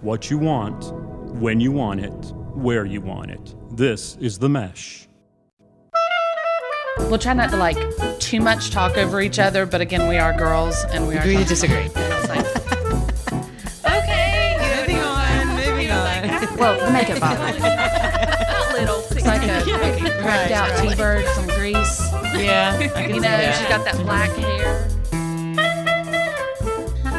what you want, when you want it, where you want it. This is The Mesh. We'll try not to too much talk over each other, but again, we are girls and we are agree to disagree. Okay, Moving on. well, the makeup bottle. Not little. It's like a cracked out T-bird, some grease. Yeah, I can see that. She's got that black hair.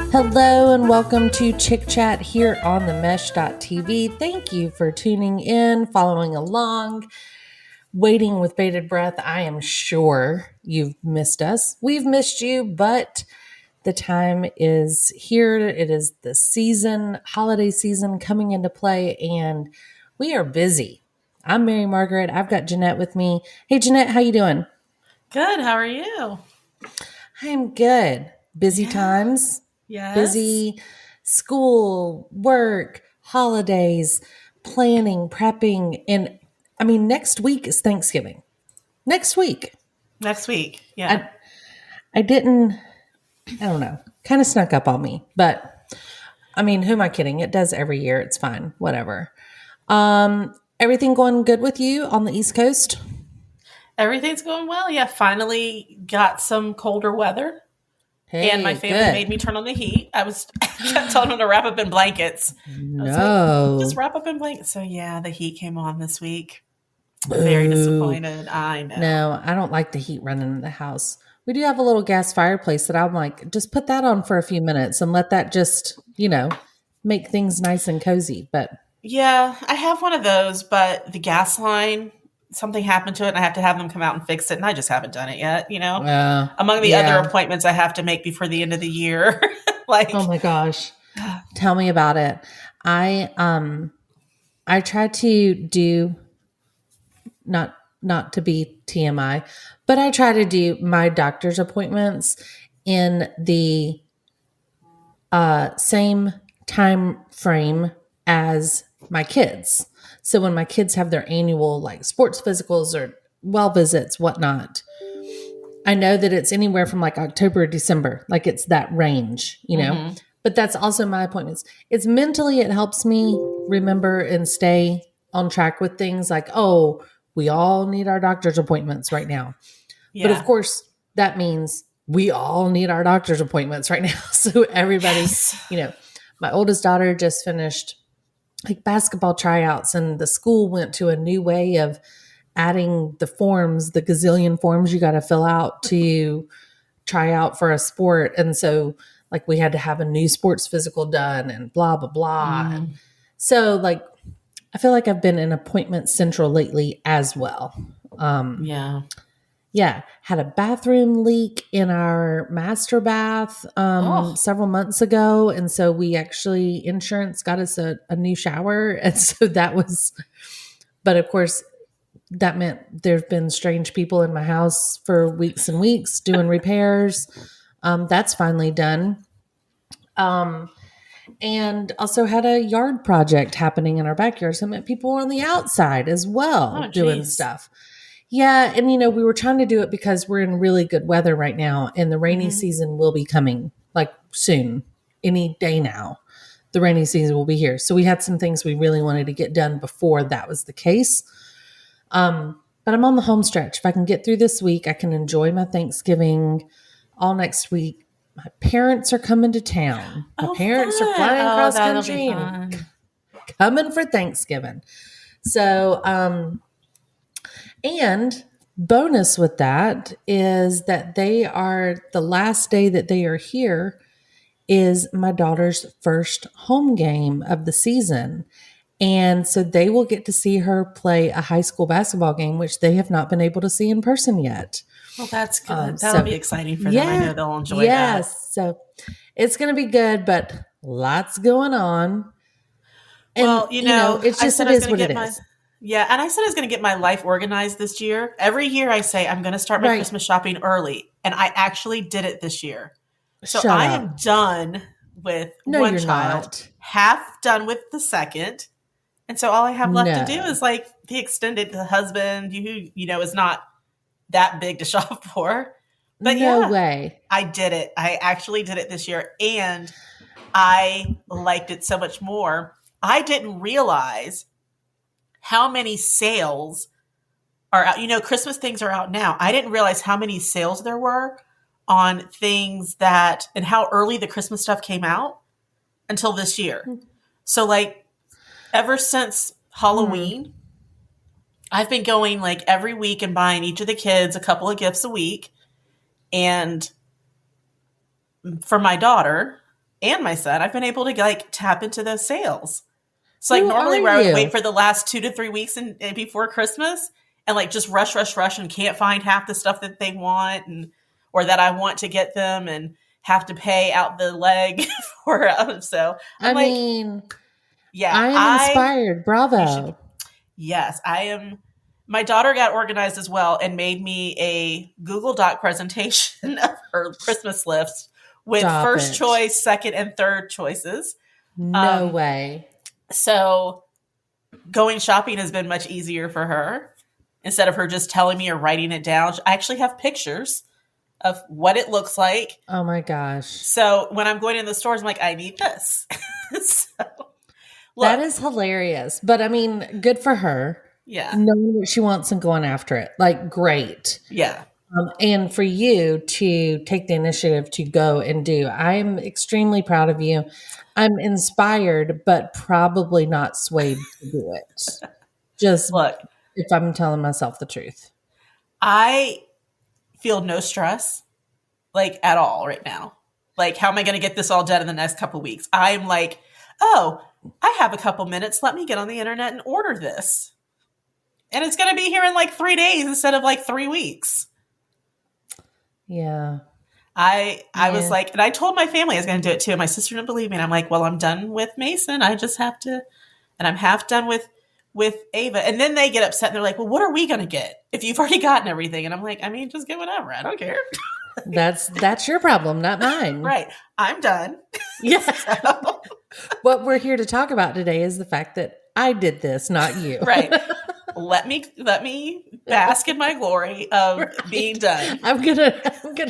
Hello and welcome to ChickChat here on the Mesh.tv. Thank you for tuning in, following along, waiting with bated breath. I am sure you've missed us. We've missed you, but the time is here. It is the season, holiday season coming into play, and we are busy. I'm Mary Margaret. I've got Jeanette with me. Hey, Jeanette, how you doing? Good. How are you? I'm good. Busy times. Yes. Busy school, work, holidays, planning, prepping. And I mean, next week is Thanksgiving. Next week. Yeah. I don't know, kind of snuck up on me, but I mean, who am I kidding? It does every year. It's fine. Whatever. Everything going good with you on the East Coast? Everything's going well. Yeah. Finally got some colder weather. Hey, And my family good. made me turn on the heat. I kept telling them to wrap up in blankets. No. Just wrap up in blankets. So yeah, the heat came on this week. Very disappointed. I know. No, I don't like the heat running in the house. We do have a little gas fireplace that I'm like, just put that on for a few minutes and let that just, make things nice and cozy. But Yeah, I have one of those, but the gas line, something happened to it and I have to have them come out and fix it. And I just haven't done it yet, Among the other appointments I have to make before the end of the year. Oh my gosh. Tell me about it. I try to do, not to be TMI, but I try to do my doctor's appointments in the same time frame as my kids. So when my kids have their annual sports physicals or well visits, whatnot, I know that it's anywhere from October or December. It's that range, Mm-hmm. But that's also my appointments. It's mentally, it helps me remember and stay on track with things we all need our doctor's appointments right now. Yeah. But of course, that means we all need our doctor's appointments right now. So everybody, my oldest daughter just finished basketball tryouts, and the school went to a new way of adding the gazillion forms you got to fill out to try out for a sport. And so we had to have a new sports physical done and blah, blah, blah. Mm. And so I feel like I've been in appointment central lately as well. Yeah. Had a bathroom leak in our master bath several months ago. And so insurance got us a new shower. And so but of course that meant there's been strange people in my house for weeks and weeks doing repairs. That's finally done. And also had a yard project happening in our backyard. So I meant people were on the outside as well doing stuff. Yeah. And, we were trying to do it because we're in really good weather right now. And the rainy season will be coming soon, any day now. The rainy season will be here. So we had some things we really wanted to get done before that was the case. But I'm on the home stretch. If I can get through this week, I can enjoy my Thanksgiving all next week. My parents are coming to town. My parents are flying across country and coming for Thanksgiving. So, and bonus with that is that the last day that they are here is my daughter's first home game of the season. And so they will get to see her play a high school basketball game, which they have not been able to see in person yet. Well, that's good. That'll be exciting for them. I know they'll enjoy that. Yes. So it's going to be good, but lots going on. And, it's just, it is what it is. Yeah. And I said I was going to get my life organized this year. Every year I say I'm going to start my Christmas shopping early. And I actually did it this year. So I am done with one child, not. Half done with the second. And so all I have left to do is the extended husband who, is not that big to shop for. But no way. I did it. I actually did it this year, and I liked it so much more. I didn't realize how many sales are out. You know, Christmas things are out now. I didn't realize how many sales there were on things that, and how early the Christmas stuff came out until this year. So like ever since Halloween, I've been going like every week and buying each of the kids a couple of gifts a week. And for my daughter and my son, I've been able to like tap into those sales. So like normally where I would wait for the last 2 to 3 weeks and before Christmas and like just rush and can't find half the stuff that they want and or that I want to get them and have to pay out the leg for them. So I am inspired. Bravo. Yes, I am. My daughter got organized as well and made me a Google Doc presentation of her Christmas list with first choice, second, and third choices. No way. So going shopping has been much easier for her. Instead of her just telling me or writing it down, I actually have pictures of what it looks like. Oh my gosh. So when I'm going in the stores, I'm like, I need this. That is hilarious. But I mean, good for her. Yeah. Knowing what she wants and going after it. Like, great. Yeah. And for you to take the initiative to go and do. I'm extremely proud of you. I'm inspired, but probably not swayed to do it. Just look, if I'm telling myself the truth. I feel no stress, like at all right now. Like, how am I going to get this all done in the next couple of weeks? I'm like, oh, I have a couple minutes. Let me get on the internet and order this. And it's going to be here in like 3 days instead of like 3 weeks. Yeah. I was like, and I told my family I was going to do it too. And my sister didn't believe me. And I'm like, well, I'm done with Mason. I just have to, and I'm half done with Ava. And then they get upset and they're like, well, what are we going to get if you've already gotten everything? And I'm like, I mean, just get whatever. I don't care. That's your problem, not mine. Right. I'm done. Yeah. So. What we're here to talk about today is the fact that I did this, not you. Right. Let me bask in my glory of being done. I'm gonna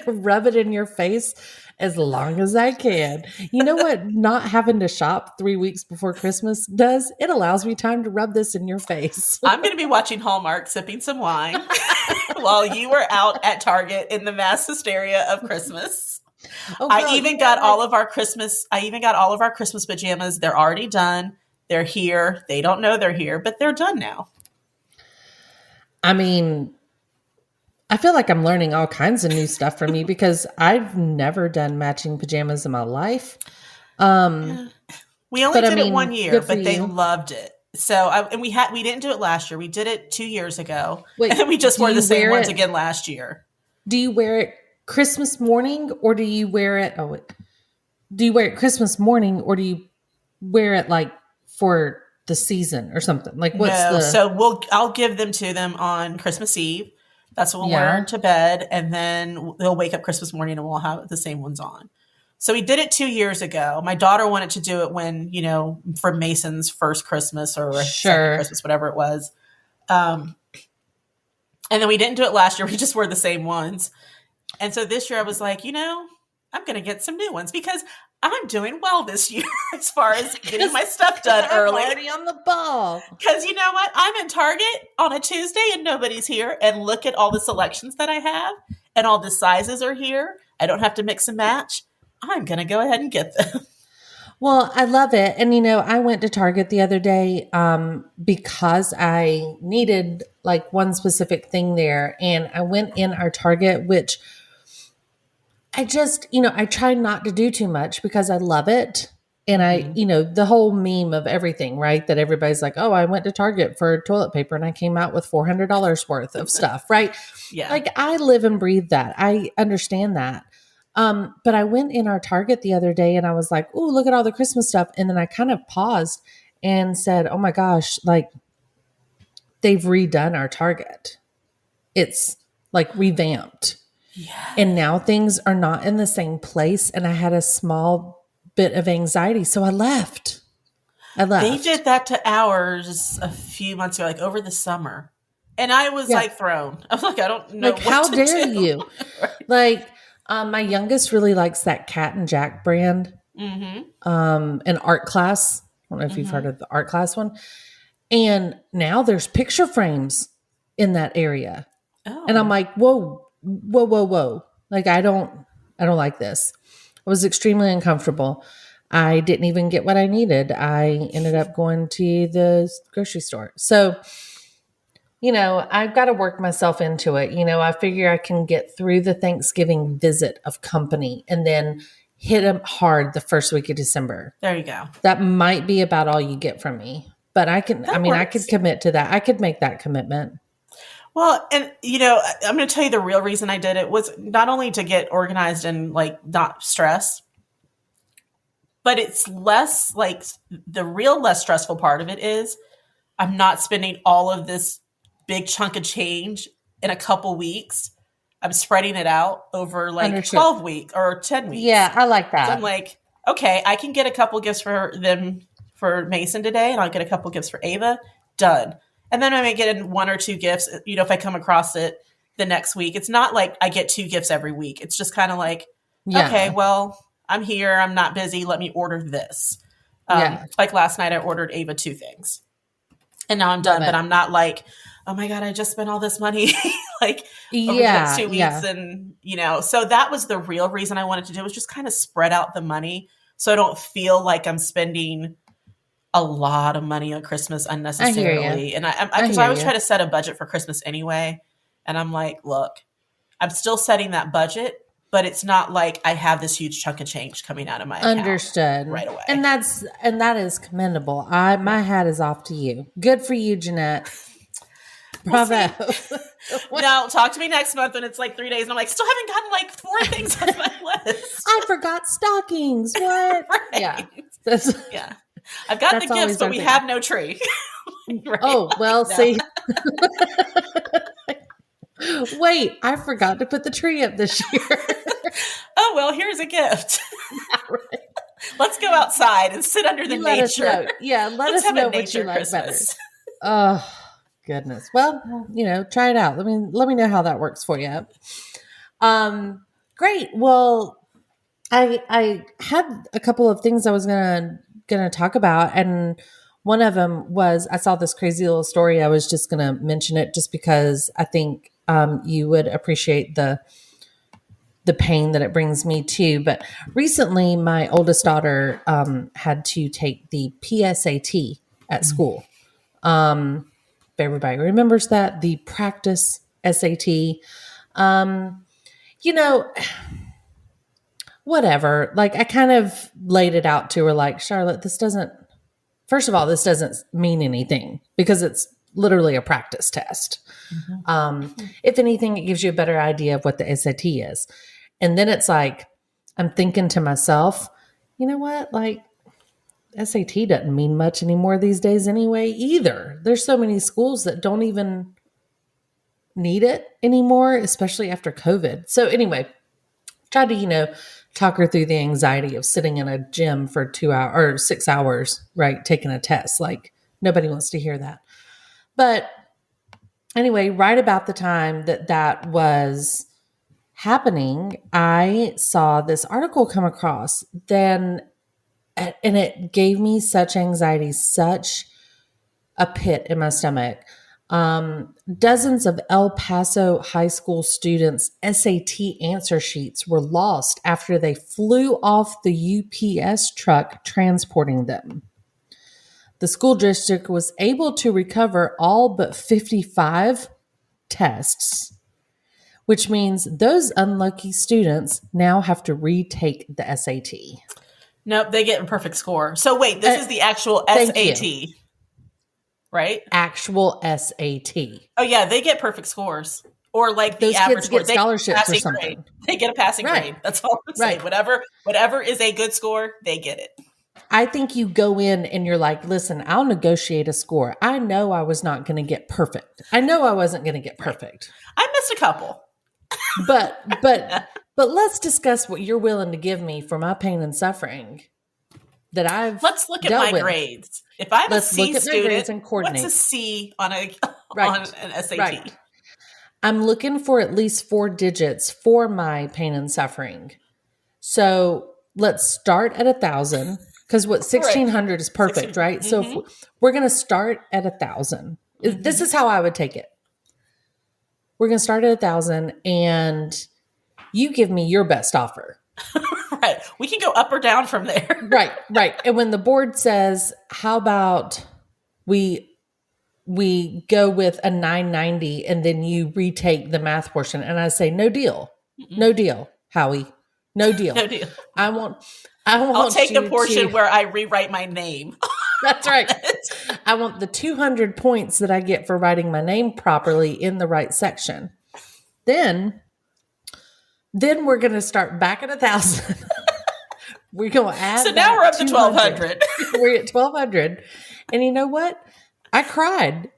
rub it in your face as long as I can. You know what? Not having to shop 3 weeks before Christmas does? It allows me time to rub this in your face. I'm going to be watching Hallmark, sipping some wine while you were out at Target in the mass hysteria of Christmas. Oh, I even got all of our Christmas pajamas. They're already done. They're here. They don't know they're here, but they're done now. I mean, I feel like I'm learning all kinds of new stuff from you because I've never done matching pajamas in my life. We only did it 1 year, but they loved it. So, we didn't do it last year. We did it 2 years ago. Wait, and we just wore the same ones again last year. Do you wear it Christmas morning or do you wear it? Do you wear it Christmas morning or do you wear it like for the season or something? Like so I'll give them to them on Christmas Eve. That's when we'll wear to bed, and then they'll wake up Christmas morning and we'll have the same ones on. So we did it 2 years ago. My daughter wanted to do it when, for Mason's first Christmas or second Christmas, whatever it was. And then we didn't do it last year. We just wore the same ones. And so this year I was like, I'm going to get some new ones because I'm doing well this year as far as getting my stuff done early. I'm already on the ball. Because you know what? I'm in Target on a Tuesday and nobody's here. And look at all the selections that I have. And all the sizes are here. I don't have to mix and match. I'm going to go ahead and get them. Well, I love it. And, I went to Target the other day because I needed like one specific thing there. And I went in our Target, which I just, I try not to do too much because I love it. And I, the whole meme of everything, right? That everybody's like, oh, I went to Target for toilet paper and I came out with $400 worth of stuff, right? Yeah. Like I live and breathe that. I understand that. But I went in our Target the other day and I was like, oh, look at all the Christmas stuff. And then I kind of paused and said, oh my gosh, like they've redone our Target. It's like revamped. Yeah. And now things are not in the same place. And I had a small bit of anxiety. So I left. They did that to ours a few months ago, like over the summer. And I was like thrown. I was like, I don't know. Like, how dare you? Right. Like, my youngest really likes that Cat and Jack brand. An art class. I don't know if you've heard of the art class one. And now there's picture frames in that area. Oh. And I'm like, whoa. Like, I don't like this. I was extremely uncomfortable. I didn't even get what I needed. I ended up going to the grocery store. So, I've got to work myself into it. I figure I can get through the Thanksgiving visit of company and then hit them hard the first week of December. There you go. That might be about all you get from me, but I could commit to that. I could make that commitment. Well, and I'm going to tell you the real reason I did it was not only to get organized and like not stress, but it's less like the real less stressful part of it is I'm not spending all of this big chunk of change in a couple weeks. I'm spreading it out over like 12 weeks or 10 weeks. Yeah, I like that. So I'm like, okay, I can get a couple gifts for Mason today, and I'll get a couple gifts for Ava. Done. And then I may get in 1 or 2 gifts, if I come across it the next week. It's not like I get 2 gifts every week. It's just kind of like, okay, well, I'm here. I'm not busy. Let me order this. Like last night, I ordered Ava 2 things. And now I'm done. But I'm not like, oh my God, I just spent all this money like over the next 2 weeks. Yeah. And, so that was the real reason I wanted to do it, was just kind of spread out the money so I don't feel like I'm spending a lot of money on Christmas unnecessarily. And because I always try to set a budget for Christmas anyway. And I'm like, look, I'm still setting that budget, but it's not like I have this huge chunk of change coming out of my account right away. And that is commendable. My hat is off to you. Good for you, Jeanette. Bravo. No, talk to me next month when it's like 3 days and I'm like, still haven't gotten like 4 things on my list. I forgot stockings. What? Right. Yeah. I've got the gifts, but we have no tree. Right? Oh, well, see. Wait, I forgot to put the tree up this year. Oh, well, here's a gift. Right. Let's go outside and sit under the nature. Let us know what you like better. Oh, goodness. Well, try it out. Let me know how that works for you. Great. Well, I had a couple of things I was gonna talk about, and one of them was I saw this crazy little story. I was just gonna mention it just because I think you would appreciate the pain that it brings me too. But recently, my oldest daughter had to take the PSAT at school. Everybody remembers that, the practice SAT. Whatever. Like, I kind of laid it out to her like, Charlotte, this doesn't mean anything because it's literally a practice test. If anything, it gives you a better idea of what the SAT is. And then it's like, I'm thinking to myself, you know what? Like, SAT doesn't mean much anymore these days anyway either. There's so many schools that don't even need it anymore, especially after COVID. So anyway, tried to, talk her through the anxiety of sitting in a gym for 2 hours or 6 hours, right? Taking a test. Like, nobody wants to hear that. But anyway, right about the time that was happening, I saw this article come across and it gave me such anxiety, such a pit in my stomach. Dozens of El Paso high school students' SAT answer sheets were lost after they flew off the UPS truck transporting them. The school district was able to recover all but 55 tests, which means those unlucky students now have to retake the SAT. Nope, they get a perfect score. So wait, this is the actual SAT, right? Actual SAT. Oh yeah, they get perfect scores. Or like the those average kids get score. scholarships or something. Grade. They get a passing grade. That's all I'm saying. Whatever is a good score, they get it. I think you go in and you're like, listen, I'll negotiate a score. I know I was not going to get perfect. I know I wasn't going to get perfect. I missed a couple. But let's discuss what you're willing to give me for my pain and suffering that I've Let's look at my grades. If I'm a C student, what's a C on on an SAT. Right. I'm looking for at least 4 digits for my pain and suffering. So let's start at 1,000 because what 1,600 is perfect, right? So if we're going to start at 1,000, this is how I would take it. We're going to start at 1,000 and you give me your best offer. Right. We can go up or down from there. Right. And when the board says, how about we go with a 990 and then you retake the math portion, and I say, no deal. No deal, Howie. No deal. No deal. I'll take the portion where I rewrite my name. That's right. I want the 200 points that I get for writing my name properly in the right section. Then we're going to start back at 1,000. We're going to add. So now we're up to 1,200. We're at 1,200. And you know what? I cried,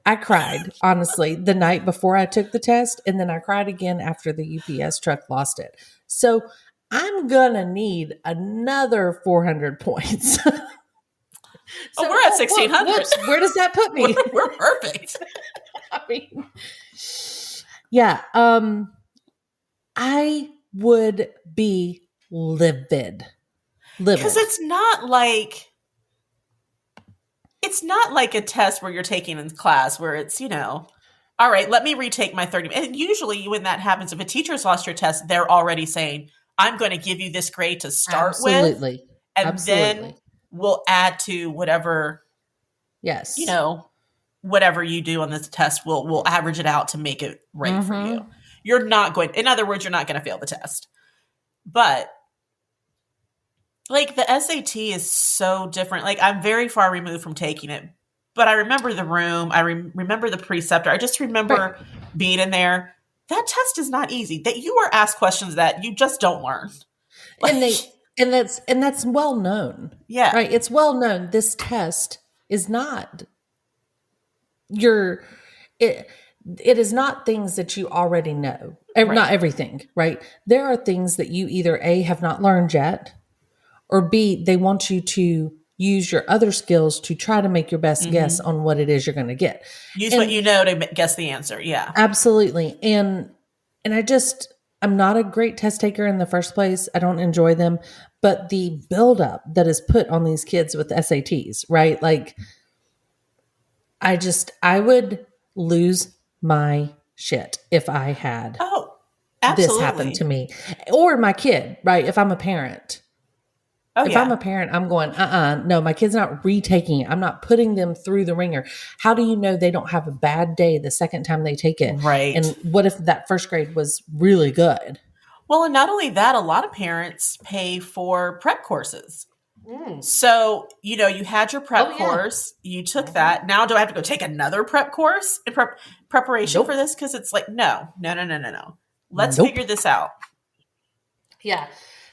honestly, the night before I took the test. And then I cried again after the UPS truck lost it. So I'm going to need another 400 points. We're at 1,600. Where does that put me? We're perfect. I mean, yeah. I would be livid. Because it's not like a test where you're taking in class where it's, all right, let me retake my 30. And usually when that happens, if a teacher's lost your test, they're already saying, I'm going to give you this grade to start with. And then we'll add to whatever, whatever you do on this test, we'll average it out to make it right for you. You're not going, in other words, you're not going to fail the test. But like the SAT is so different. Like I'm very far removed from taking it, but I remember the room. I remember the preceptor. I just remember being in there. That test is not easy. That you are asked questions that you just don't learn. And that's well known. Yeah. Right. It's well known. This test is not it is not things that you already know. Not everything, right? There are things that you either A, have not learned yet, or B, they want you to use your other skills to try to make your best guess on what it is you're going to get. Use what you know to guess the answer. Yeah. Absolutely. And I'm not a great test taker in the first place. I don't enjoy them, but the buildup that is put on these kids with SATs, right? Like I would lose my shit if I had this happen to me or my kid, right? If I'm a parent. If I'm a parent, I'm going, no, my kid's not retaking it. I'm not putting them through the ringer. How do you know they don't have a bad day the second time they take it? Right. And what if that first grade was really good? Well, and not only that, a lot of parents pay for prep courses. So, you had your prep course, you took that. Now do I have to go take another prep course in preparation for this? Because it's like, no. Let's figure this out. Yeah.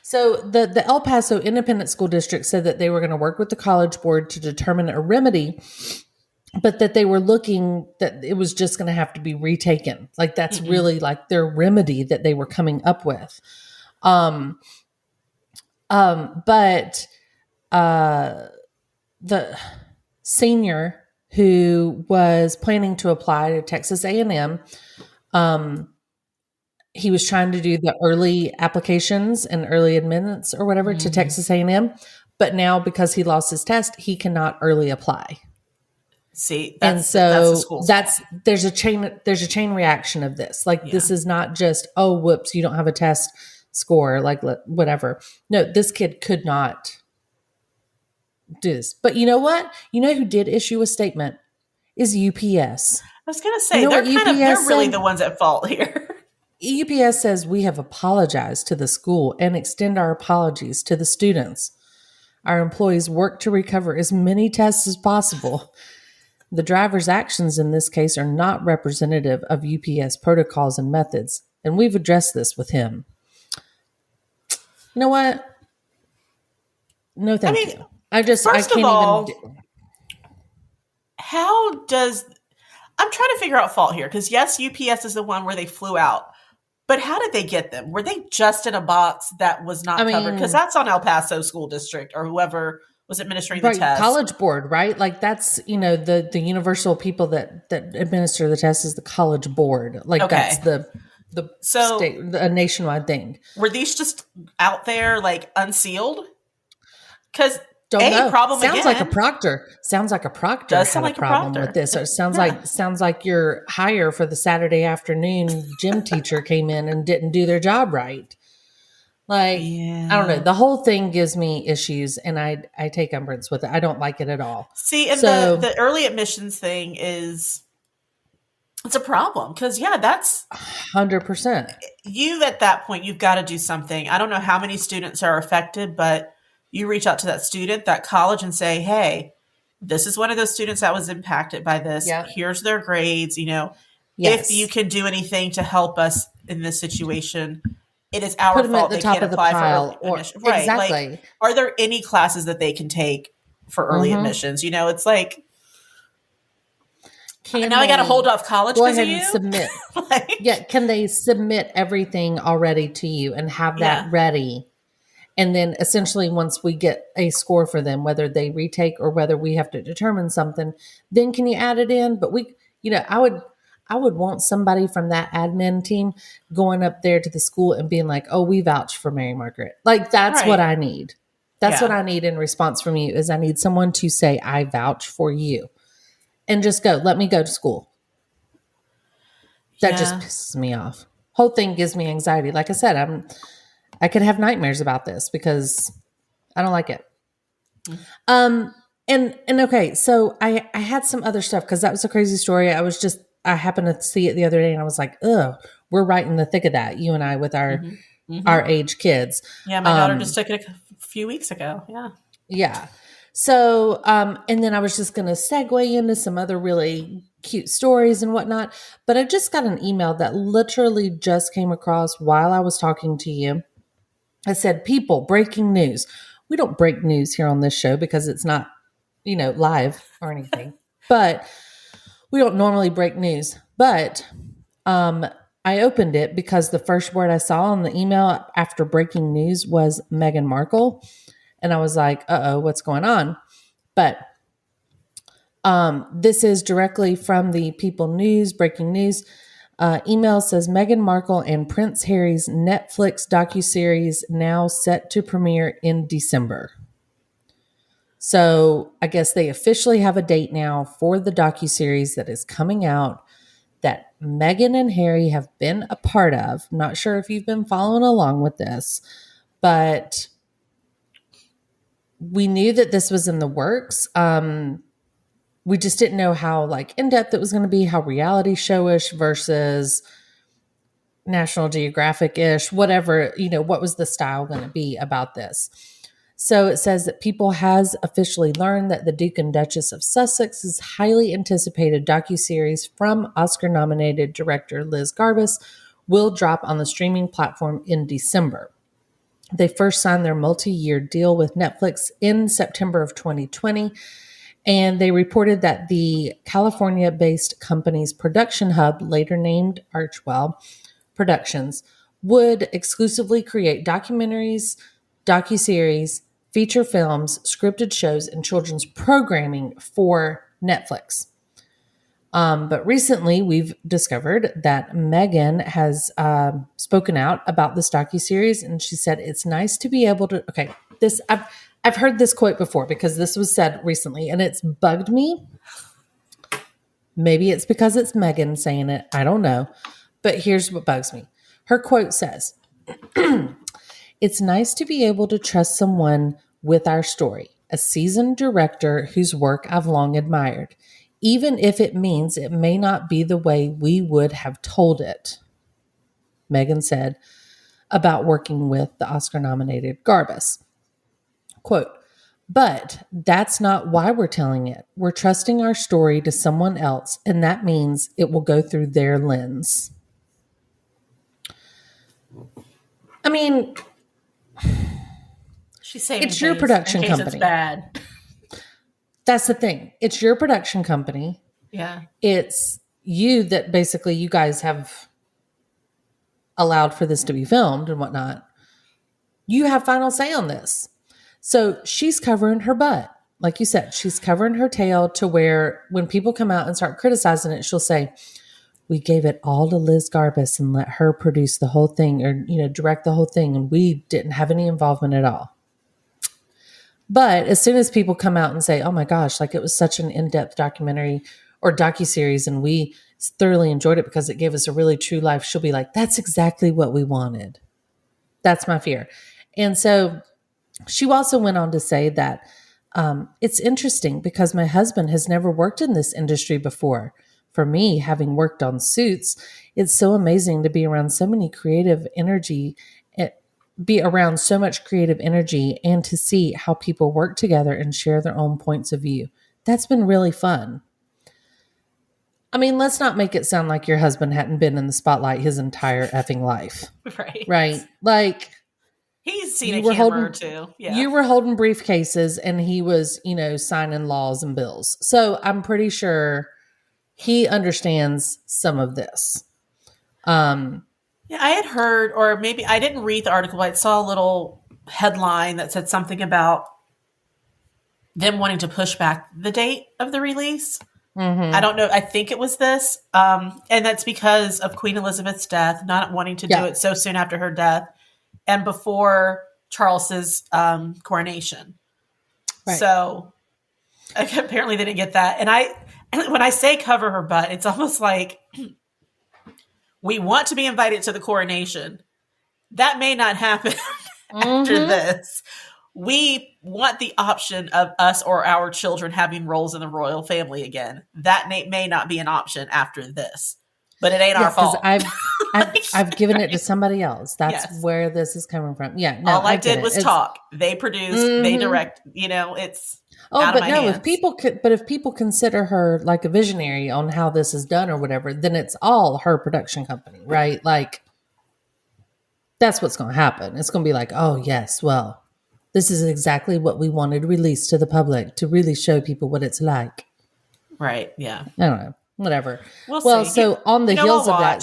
So the El Paso Independent School District said that they were going to work with the College Board to determine a remedy, but that they were looking that it was just going to have to be retaken. Like that's really like their remedy that they were coming up with. But the senior who was planning to apply to Texas A&M, he was trying to do the early applications and early admittance or whatever to Texas A&M, but now because he lost his test, he cannot early apply. See, that's the school's fault. There's a chain reaction of this. Like this is not just, oh, whoops, you don't have a test score, like whatever. No, this kid could not do this. But you know what? You know who did issue a statement is UPS. I was going to say, they're really the ones at fault here. UPS says we have apologized to the school and extend our apologies to the students. Our employees work to recover as many tests as possible. The driver's actions in this case are not representative of UPS protocols and methods, and we've addressed this with him. You know what? No, thank you. I can't even. I'm trying to figure out fault here because yes, UPS is the one where they flew out. But how did they get them? Were they just in a box that was not covered? Because that's on El Paso School District or whoever was administering the test. College board, right? Like that's, the universal people that administer the test is the college board. Like that's the state, a nationwide thing. Were these just out there like unsealed? Because don't know. Problem sounds again. Like a proctor. Sounds like a proctor Does had sound like a problem with this. Or it sounds like your hire for the Saturday afternoon gym teacher came in and didn't do their job right. Like, I don't know. The whole thing gives me issues, and I take umbrance with it. I don't like it at all. See, and the early admissions thing it's a problem because, that's 100%. You at that point, you've got to do something. I don't know how many students are affected, but you reach out to that student, that college, and say, hey, this is one of those students that was impacted by this. Yeah. Here's their grades. Yes. If you can do anything to help us in this situation, it is our fault they can't apply for early admission. Right. Exactly. Like, are there any classes that they can take for early admissions? It's like, now I got to hold off college because of you? Submit. Can they submit everything already to you and have that ready? And then essentially once we get a score for them, whether they retake or whether we have to determine something, then can you add it in? But I would want somebody from that admin team going up there to the school and being like, oh, we vouch for Mary Margaret. Like that's what I need. That's what I need in response from you is I need someone to say, I vouch for you and just go, let me go to school. That just pisses me off. Whole thing gives me anxiety. Like I said, I could have nightmares about this because I don't like it. And okay, so I had some other stuff because that was a crazy story. I happened to see it the other day and I was like, ugh, we're right in the thick of that. You and I with our age kids. Yeah. My daughter just took it a few weeks ago. Yeah. Yeah. So, and then I was just going to segue into some other really cute stories and whatnot, but I just got an email that literally just came across while I was talking to you. I said, people, breaking news. We don't break news here on this show because it's not, live or anything, but we don't normally break news. But I opened it because the first word I saw on the email after breaking news was Meghan Markle. And I was like, uh-oh, what's going on? But this is directly from the People News, breaking news. Email says Meghan Markle and Prince Harry's Netflix docuseries now set to premiere in December. So I guess they officially have a date now for the docuseries that is coming out that Meghan and Harry have been a part of. Not sure if you've been following along with this, but we knew that this was in the works. We just didn't know how in-depth it was going to be, how reality show-ish versus National Geographic-ish, whatever, what was the style going to be about this. So it says that People has officially learned that the Duke and Duchess of Sussex's highly anticipated docuseries from Oscar-nominated director Liz Garbus will drop on the streaming platform in December. They first signed their multi-year deal with Netflix in September of 2020, and they reported that the California-based company's production hub, later named Archwell Productions, would exclusively create documentaries, docuseries, feature films, scripted shows, and children's programming for Netflix. But recently, we've discovered that Meghan has spoken out about this docuseries, and she said it's nice to be able to. Okay, this I've heard this quote before because this was said recently, and it's bugged me. Maybe it's because it's Meghan saying it. I don't know, but here's what bugs me. Her quote says, "It's nice to be able to trust someone with our story, a seasoned director whose work I've long admired, even if it means it may not be the way we would have told it," Meghan said about working with the Oscar-nominated Garbus. Quote, "But that's not why we're telling it. We're trusting our story to someone else, and that means it will go through their lens." I mean, she's saying it's your production company. It's bad. That's the thing. It's your production company. Yeah. It's you that basically you guys have allowed for this to be filmed and whatnot. You have final say on this. So she's covering her butt. Like you said, she's covering her tail to where when people come out and start criticizing it, she'll say, we gave it all to Liz Garbus and let her produce the whole thing or, direct the whole thing. And we didn't have any involvement at all. But as soon as people come out and say, oh my gosh, like it was such an in-depth documentary or docuseries and we thoroughly enjoyed it because it gave us a really true life, she'll be like, that's exactly what we wanted. That's my fear. And so she also went on to say that it's interesting because my husband has never worked in this industry before. For me, having worked on Suits, it's so amazing to be around so many creative energy, be around so much creative energy and to see how people work together and share their own points of view. That's been really fun. I mean, let's not make it sound like your husband hadn't been in the spotlight his entire effing life. Right? Like, he's seen a camera or two. Yeah. You were holding briefcases and he was, signing laws and bills. So I'm pretty sure he understands some of this. Yeah, I had heard, or maybe I didn't read the article, but I saw a little headline that said something about them wanting to push back the date of the release. Mm-hmm. I don't know. I think it was this. And that's because of Queen Elizabeth's death, not wanting to do it so soon after her death and before Charles's coronation. Right. So apparently they didn't get that. And when I say cover her butt, it's almost like we want to be invited to the coronation. That may not happen after this. We want the option of us or our children having roles in the royal family again. That may not be an option after this, but it ain't our fault. I've given it to somebody else. That's where this is coming from. Yeah. No, all I did was talk. They produced, they direct, it's out of my hands. If people consider her like a visionary on how this is done or whatever, then it's all her production company, right? Like that's what's going to happen. It's going to be like, oh yes, well, this is exactly what we wanted released to the public to really show people what it's like. Right. Yeah. I don't know. Whatever. We'll see. So on the heels of that,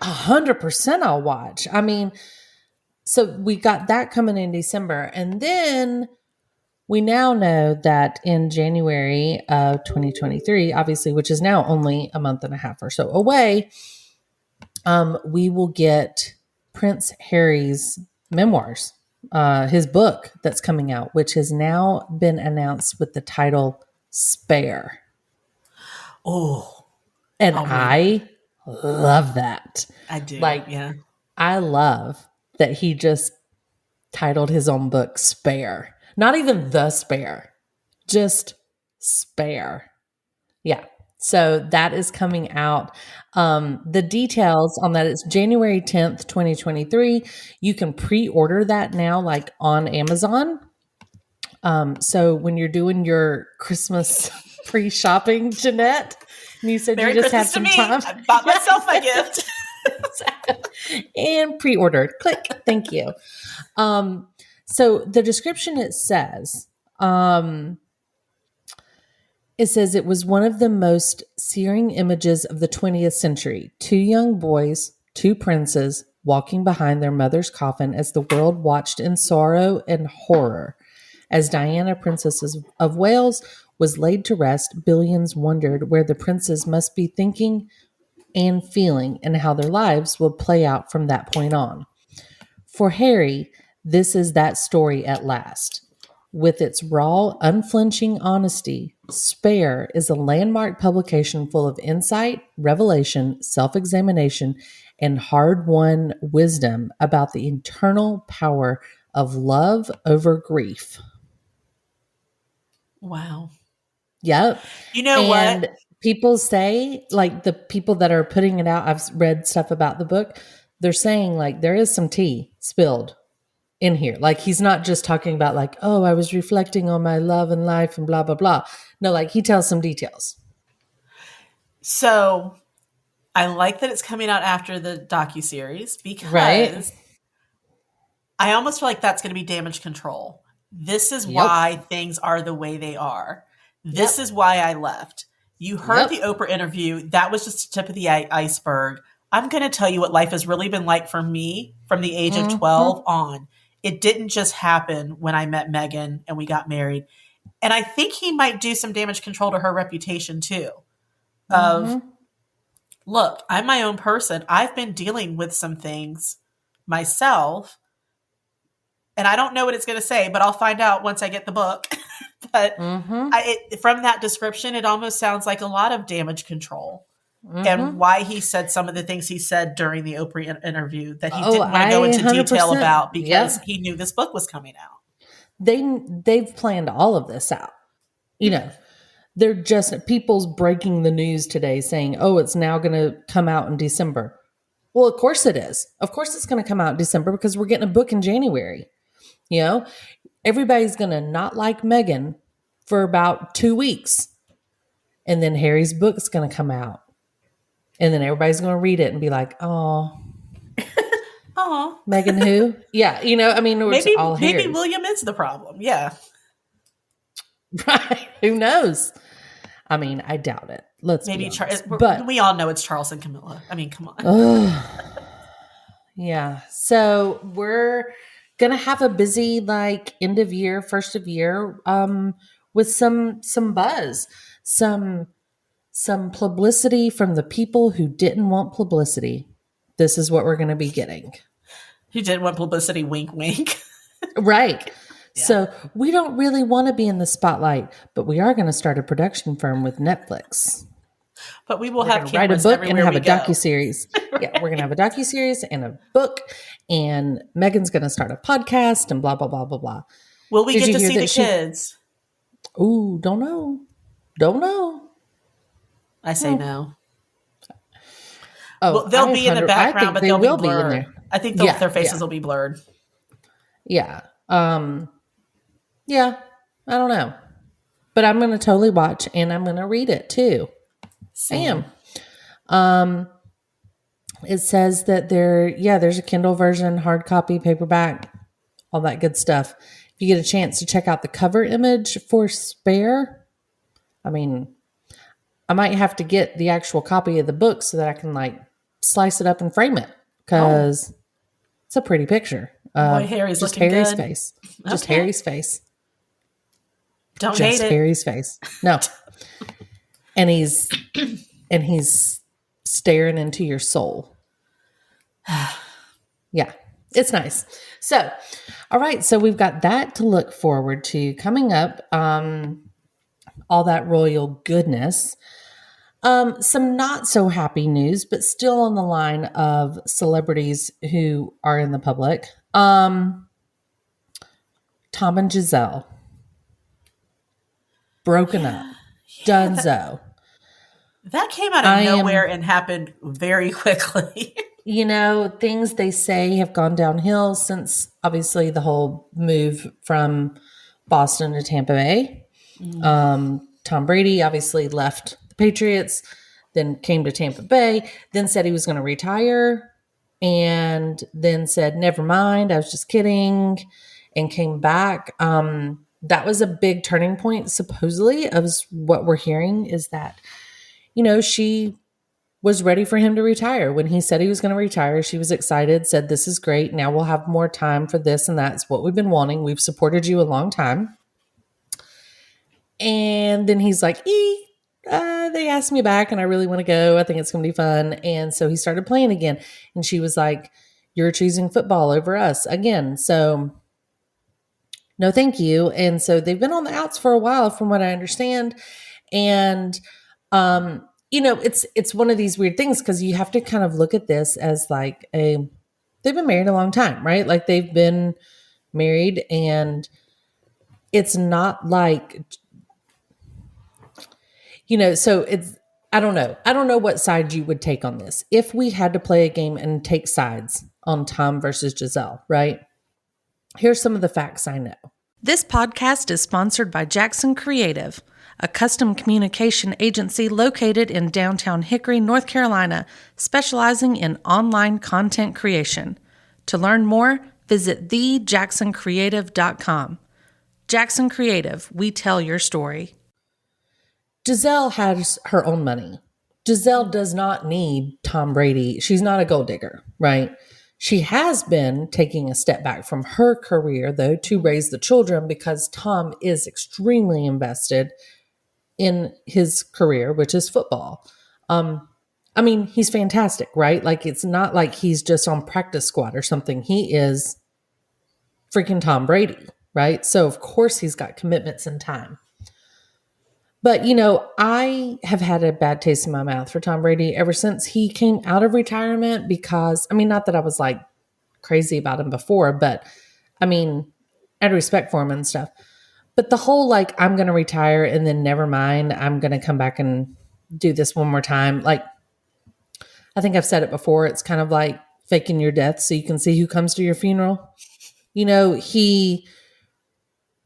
100% I'll watch. I mean, so we got that coming in December. And then we now know that in January of 2023, obviously, which is now only a month and a half or so away, we will get Prince Harry's memoirs, his book that's coming out, which has now been announced with the title Spare. Oh. And I love that. I do. I love that he just titled his own book Spare. Not even The Spare, just Spare. Yeah. So that is coming out. The details on that, it's January 10th, 2023. You can pre-order that now, like on Amazon. So when you're doing your Christmas pre-shopping, Jeanette, and you said Merry you just Christmas have some time. I bought myself my gift. And pre-ordered. Click. Thank you. So the description, it says it was one of the most searing images of the 20th century. Two young boys, two princes, walking behind their mother's coffin as the world watched in sorrow and horror. As Diana, Princess of Wales, was laid to rest, billions wondered where the princes must be thinking and feeling and how their lives will play out from that point on. For Harry, this is that story at last. With its raw, unflinching honesty, Spare is a landmark publication full of insight, revelation, self-examination, and hard-won wisdom about the eternal power of love over grief. Wow. Yep. You know what? People say, like the people that are putting it out, I've read stuff about the book, they're saying like there is some tea spilled in here. Like he's not just talking about like, oh, I was reflecting on my love and life and blah, blah, blah. No, like he tells some details. So I like that it's coming out after the docuseries because I almost feel like that's going to be damage control. This is why things are the way they are. This is why I left. You heard the Oprah interview. That was just the tip of the iceberg. I'm going to tell you what life has really been like for me from the age of 12 on. it didn't just happen when I met Megan and we got married. And I think he might do some damage control to her reputation too. Of, look, I'm my own person. I've been dealing with some things myself. And I don't know what it's going to say, but I'll find out once I get the book. But from that description, it almost sounds like a lot of damage control. And why he said some of the things he said during the Oprah interview that he didn't want to go into detail about because he knew this book was coming out. They've planned all of this out. You know, they're just people's breaking the news today saying, oh, it's now going to come out in December. Well, of course it is. Of course it's going to come out in December because we're getting a book in January. You know, everybody's going to not like Meghan for about 2 weeks. And then Harry's book's going to come out. And then everybody's going to read it and be like, oh, Meghan who? Yeah. You know, I mean, maybe William is the problem. Yeah. Right. Who knows? I mean, I doubt it. But we all know it's Charles and Camilla. I mean, come on. Yeah. So we're going to have a busy end of year, first of year, with some buzz, some publicity from the people who didn't want publicity. This is what we're going to be getting. Who didn't want publicity? Wink, wink. Right. Yeah. So we don't really want to be in the spotlight, but we are going to start a production firm with Netflix. But we will have cameras write a book and have a go. docuseries. Right. Yeah, we're going to have a docuseries and a book, and Megan's going to start a podcast and blah, blah, blah, blah, blah. Will we get to see the kids? Ooh, don't know. Don't know. I say no. Oh, well, they'll be in the background, but they'll be blurred. In there. I think their faces will be blurred. Yeah. Yeah. I don't know. But I'm going to totally watch and I'm going to read it too. Sam. It says that there's a Kindle version, hard copy, paperback, all that good stuff. If you get a chance to check out the cover image for Spare, I mean, I might have to get the actual copy of the book so that I can slice it up and frame it because it's a pretty picture. Boy, Harry's just looking Harry's good. Face. Just Okay. Harry's face. Don't just hate it. Harry's face. No. and he's staring into your soul. Yeah. It's nice. So, all right. So we've got that to look forward to coming up. All that royal goodness. Some not so happy news, but still on the line of celebrities who are in the public. Tom and Giselle. Broken up. Dunzo. That came out of nowhere and happened very quickly. Things they say have gone downhill since obviously the whole move from Boston to Tampa Bay. Tom Brady obviously left the Patriots, then came to Tampa Bay, then said he was going to retire, and then said, never mind, I was just kidding, and came back. That was a big turning point, supposedly, of what we're hearing is that, she was ready for him to retire. When he said he was going to retire, she was excited, said, this is great. Now we'll have more time for this, and that's what we've been wanting. We've supported you a long time. And then he's like, they asked me back and I really want to go. I think it's going to be fun. And so he started playing again. And she was like, you're choosing football over us again. So no, thank you. And so they've been on the outs for a while from what I understand. And, it's one of these weird things because you have to kind of look at this as they've been married a long time, right? Like they've been married and it's not like, so it's, I don't know. I don't know what side you would take on this. If we had to play a game and take sides on Tom versus Giselle, right? Here's some of the facts I know. This podcast is sponsored by Jackson Creative, a custom communication agency located in downtown Hickory, North Carolina, specializing in online content creation. To learn more, visit thejacksoncreative.com. Jackson Creative, we tell your story. Giselle has her own money. Giselle does not need Tom Brady. She's not a gold digger, right? She has been taking a step back from her career, though, to raise the children because Tom is extremely invested in his career, which is football. I mean, he's fantastic, right? Like, it's not like he's just on practice squad or something. He is freaking Tom Brady, right? So, of course, he's got commitments and time. But, I have had a bad taste in my mouth for Tom Brady ever since he came out of retirement because, I mean, not that I was like crazy about him before, but I mean, I had respect for him and stuff. But the whole like, I'm going to retire and then never mind, I'm going to come back and do this one more time. Like, I think I've said it before. It's kind of like faking your death so you can see who comes to your funeral.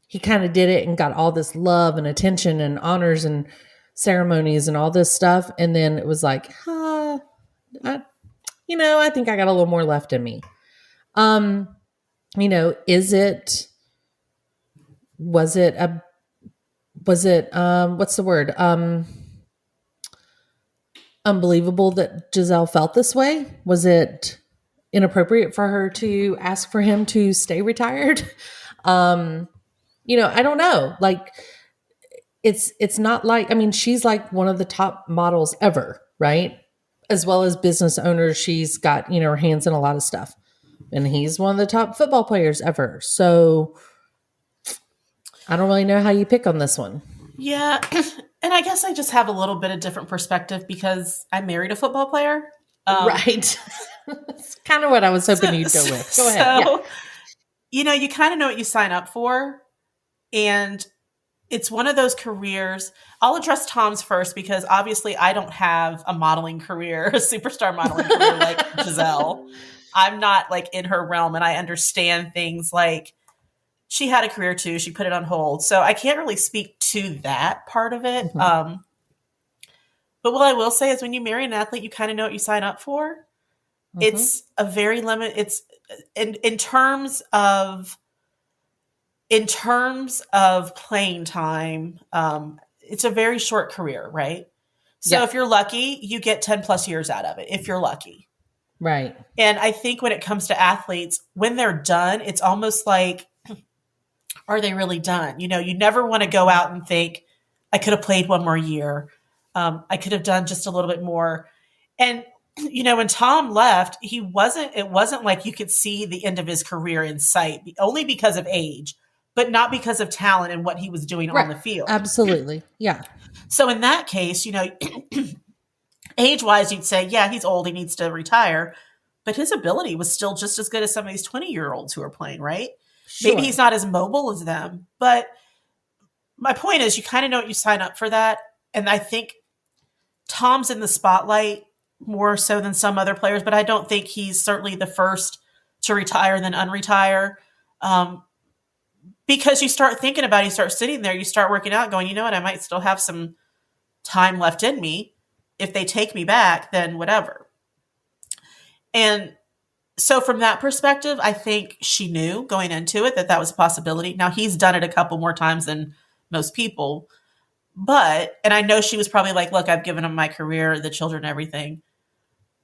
He kind of did it and got all this love and attention and honors and ceremonies and all this stuff. And then it was like, I think I got a little more left in me. Was it what's the word? Unbelievable that Giselle felt this way? Was it inappropriate for her to ask for him to stay retired? I don't know. Like, it's not like, I mean, she's like one of the top models ever, right? As well as business owners. She's got, her hands in a lot of stuff. And he's one of the top football players ever. So I don't really know how you pick on this one. Yeah. And I guess I just have a little bit of different perspective because I married a football player. Right. That's kind of what I was hoping you'd go with. Go ahead. So, you kind of know what you sign up for. And it's one of those careers. I'll address Tom's first because obviously I don't have a modeling career, a superstar modeling career like Giselle. I'm not like in her realm, and I understand things like she had a career too. She put it on hold. So I can't really speak to that part of it. Mm-hmm. But what I will say is when you marry an athlete, you kind of know what you sign up for. Mm-hmm. It's a very limited, it's in terms of playing time, it's a very short career, right? So if you're lucky, you get 10 plus years out of it, if you're lucky. Right. And I think when it comes to athletes, when they're done, it's almost like, are they really done? You never want to go out and think, I could have played one more year. I could have done just a little bit more. And, when Tom left, it wasn't like you could see the end of his career in sight, only because of age, but not because of talent and what he was doing on the field. Absolutely. Yeah. So in that case, age-wise, you'd say, yeah, he's old. He needs to retire. But his ability was still just as good as some of these 20-year-olds who are playing, right? Sure. Maybe he's not as mobile as them. But my point is you kind of know what you sign up for that. And I think Tom's in the spotlight more so than some other players, but I don't think he's certainly the first to retire and then unretire. Because you start thinking about it, you start sitting there, you start working out going, you know what, I might still have some time left in me. If they take me back, then whatever. And so from that perspective, I think she knew going into it that was a possibility. Now he's done it a couple more times than most people, and I know she was probably like, look, I've given him my career, the children, everything.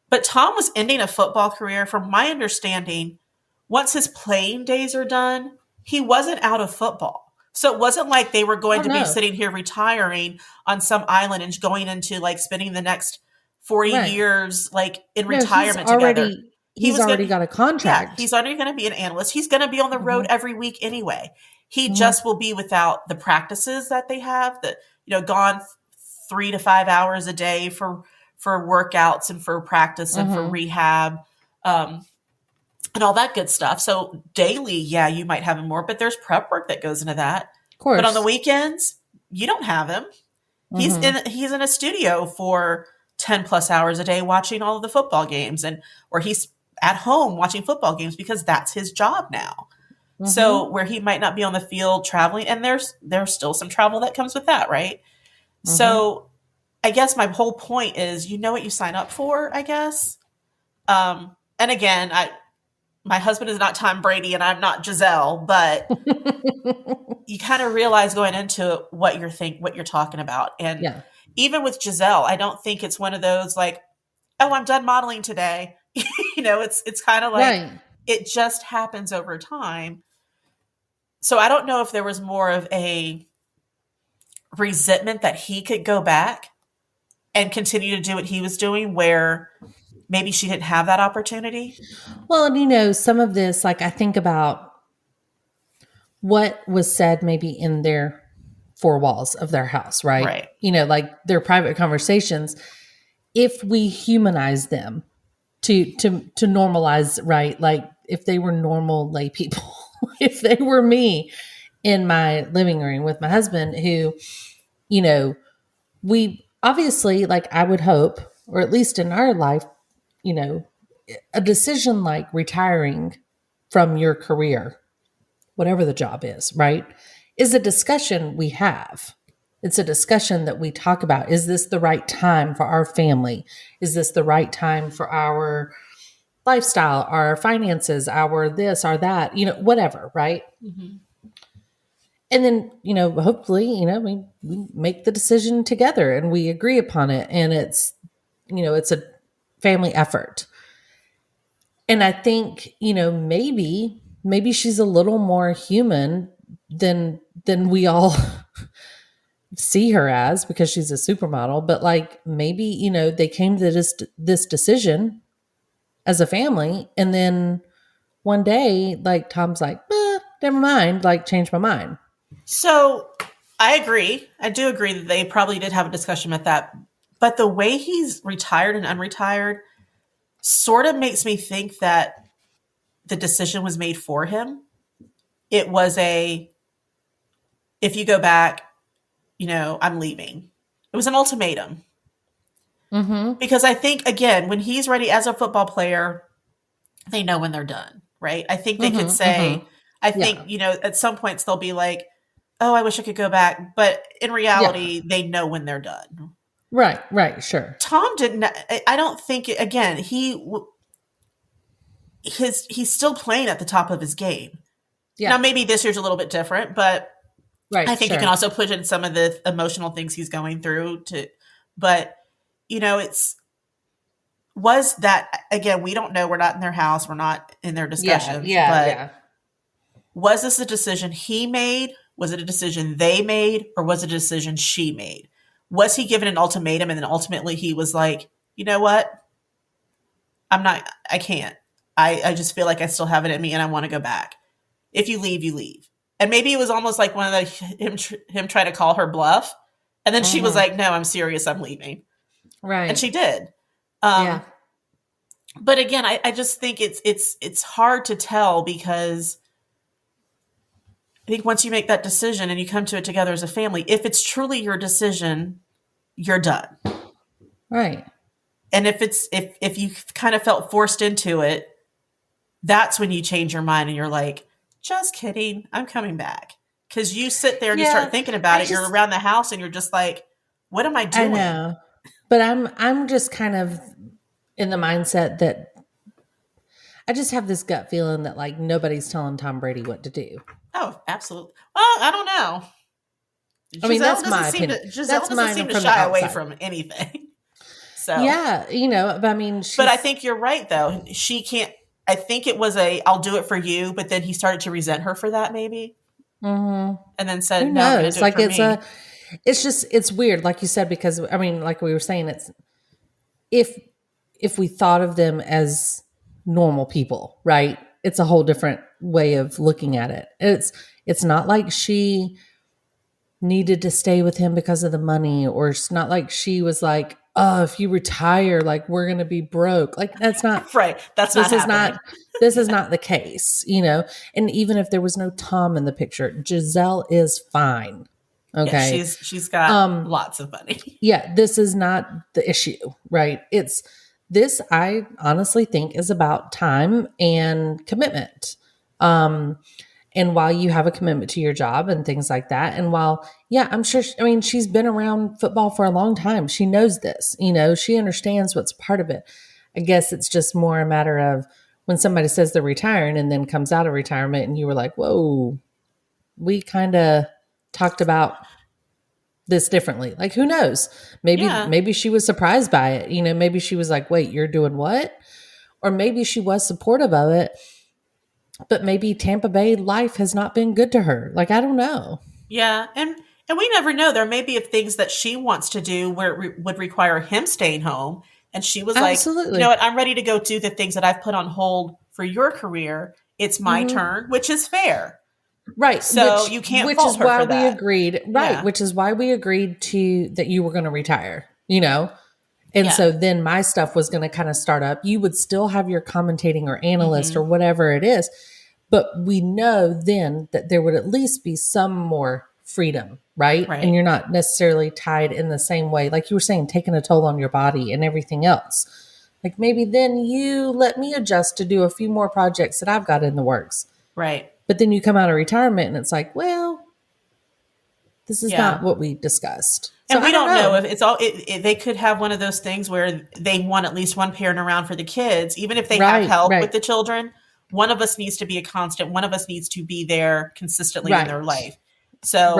But Tom was ending a football career. From my understanding, once his playing days are done, he wasn't out of football. So it wasn't like they were going to be sitting here retiring on some island and going into like spending the next 40 years like in retirement together. He's already got a contract. Yeah, he's already going to be an analyst. He's going to be on the road every week anyway. He just will be without the practices that they have, gone 3 to 5 hours a day for workouts and for practice and for rehab. And all that good stuff. So daily, you might have him more, but there's prep work that goes into that. Of course. But on the weekends, you don't have him. He's in a studio for 10 plus hours a day watching all of the football games or he's at home watching football games because that's his job now. Mm-hmm. So where he might not be on the field traveling, and there's still some travel that comes with that, right? Mm-hmm. So I guess my whole point is, you know what you sign up for, I guess. And again, my husband is not Tom Brady and I'm not Giselle, but you kind of realize going into what you're talking about. And even with Giselle, I don't think it's one of those like, oh, I'm done modeling today. It's kind of like it just happens over time. So I don't know if there was more of a resentment that he could go back and continue to do what he was doing, where maybe she didn't have that opportunity. Well, and some of this, like I think about what was said maybe in their four walls of their house, right? Right. Like their private conversations. If we humanize them to normalize, right? Like if they were normal lay people, if they were me in my living room with my husband who, we obviously, like I would hope, or at least in our life, a decision like retiring from your career, whatever the job is, right, is a discussion we have. It's a discussion that we talk about. Is this the right time for our family? Is this the right time for our lifestyle, our finances, our this, our that, whatever, right? Mm-hmm. And then, hopefully, we make the decision together and we agree upon it. And it's, it's a family effort. And I think, maybe she's a little more human than we all see her as, because she's a supermodel. But like, maybe, they came to this decision as a family. And then one day, like Tom's like, never mind, like changed my mind. So I agree. I do agree that they probably did have a discussion about that. But the way he's retired and unretired sort of makes me think that the decision was made for him. It was if you go back, I'm leaving. It was an ultimatum. Mm-hmm. Because I think, again, when he's ready as a football player, they know when they're done, right? I think they could say, I think, at some points they'll be like, oh, I wish I could go back. But in reality, they know when they're done. Right, sure. Tom didn't, I don't think, again, he's still playing at the top of his game. Yeah. Now, maybe this year's a little bit different, but I think you can also put in some of the emotional things he's going through but was that, again, we don't know. We're not in their house. We're not in their discussions. Yeah. Was this a decision he made? Was it a decision they made? Or was it a decision she made? Was he given an ultimatum and then ultimately he was like, you know what? I can't. I just feel like I still have it in me and I want to go back. If you leave, you leave. And maybe it was almost like one of him trying to call her bluff. And then she was like, no, I'm serious. I'm leaving. Right. And she did. But again, I just think it's hard to tell, because I think once you make that decision and you come to it together as a family, if it's truly your decision, you're done. Right. And if you kind of felt forced into it, that's when you change your mind and you're like, just kidding, I'm coming back. Because you sit there and you start thinking about it. You're around the house and you're just like, what am I doing? I know. But I'm just kind of in the mindset that I just have this gut feeling that like nobody's telling Tom Brady what to do. Oh, absolutely. Well, I don't know. I mean, that's my opinion. Giselle doesn't seem to shy away from anything. So yeah, but I mean, but I think you're right though. She can't. I think it was I'll do it for you, but then he started to resent her for that, maybe, and then said, who "No, I'm knows? do Like it for me." it's weird, like you said, because I mean, like we were saying, it's if we thought of them as normal people, right? It's a whole different way of looking at it. It's not like she needed to stay with him because of the money, or it's not like she was like, oh, if you retire, like we're going to be broke. Like that's not right. This is not the case, and even if there was no Tom in the picture, Giselle is fine. Okay. Yeah, she's got lots of money. Yeah. This is not the issue, right? This I honestly think is about time and commitment. And while you have a commitment to your job and things like that, and while, I'm sure, she's been around football for a long time. She knows this, she understands what's part of it. I guess it's just more a matter of when somebody says they're retiring and then comes out of retirement and you were like, whoa, we kind of talked about this differently. Like, who knows? Maybe she was surprised by it. Maybe she was like, wait, you're doing what? or maybe she was supportive of it, but maybe Tampa Bay life has not been good to her. Like, I don't know. Yeah. And we never know. There may be things that she wants to do where it would require him staying home. And she was Absolutely. like, you know what? I'm ready to go do the things that I've put on hold for your career. It's my turn, which is fair. Right. So you can't fault her for that. We agreed. Right. Yeah. Which is why we agreed that you were going to retire, you know? And so then my stuff was going to kind of start up. You would still have your commentating or analyst or whatever it is. But we know then that there would at least be some more freedom, right? And you're not necessarily tied in the same way. Like you were saying, taking a toll on your body and everything else. Like maybe then you let me adjust to do a few more projects that I've got in the works. Right. But then you come out of retirement and it's like, well, this is not what we discussed. And so we don't know if it's all, they could have one of those things where they want at least one parent around for the kids, even if they have help with the children. One of us needs to be a constant. One of us needs to be there consistently in their life. So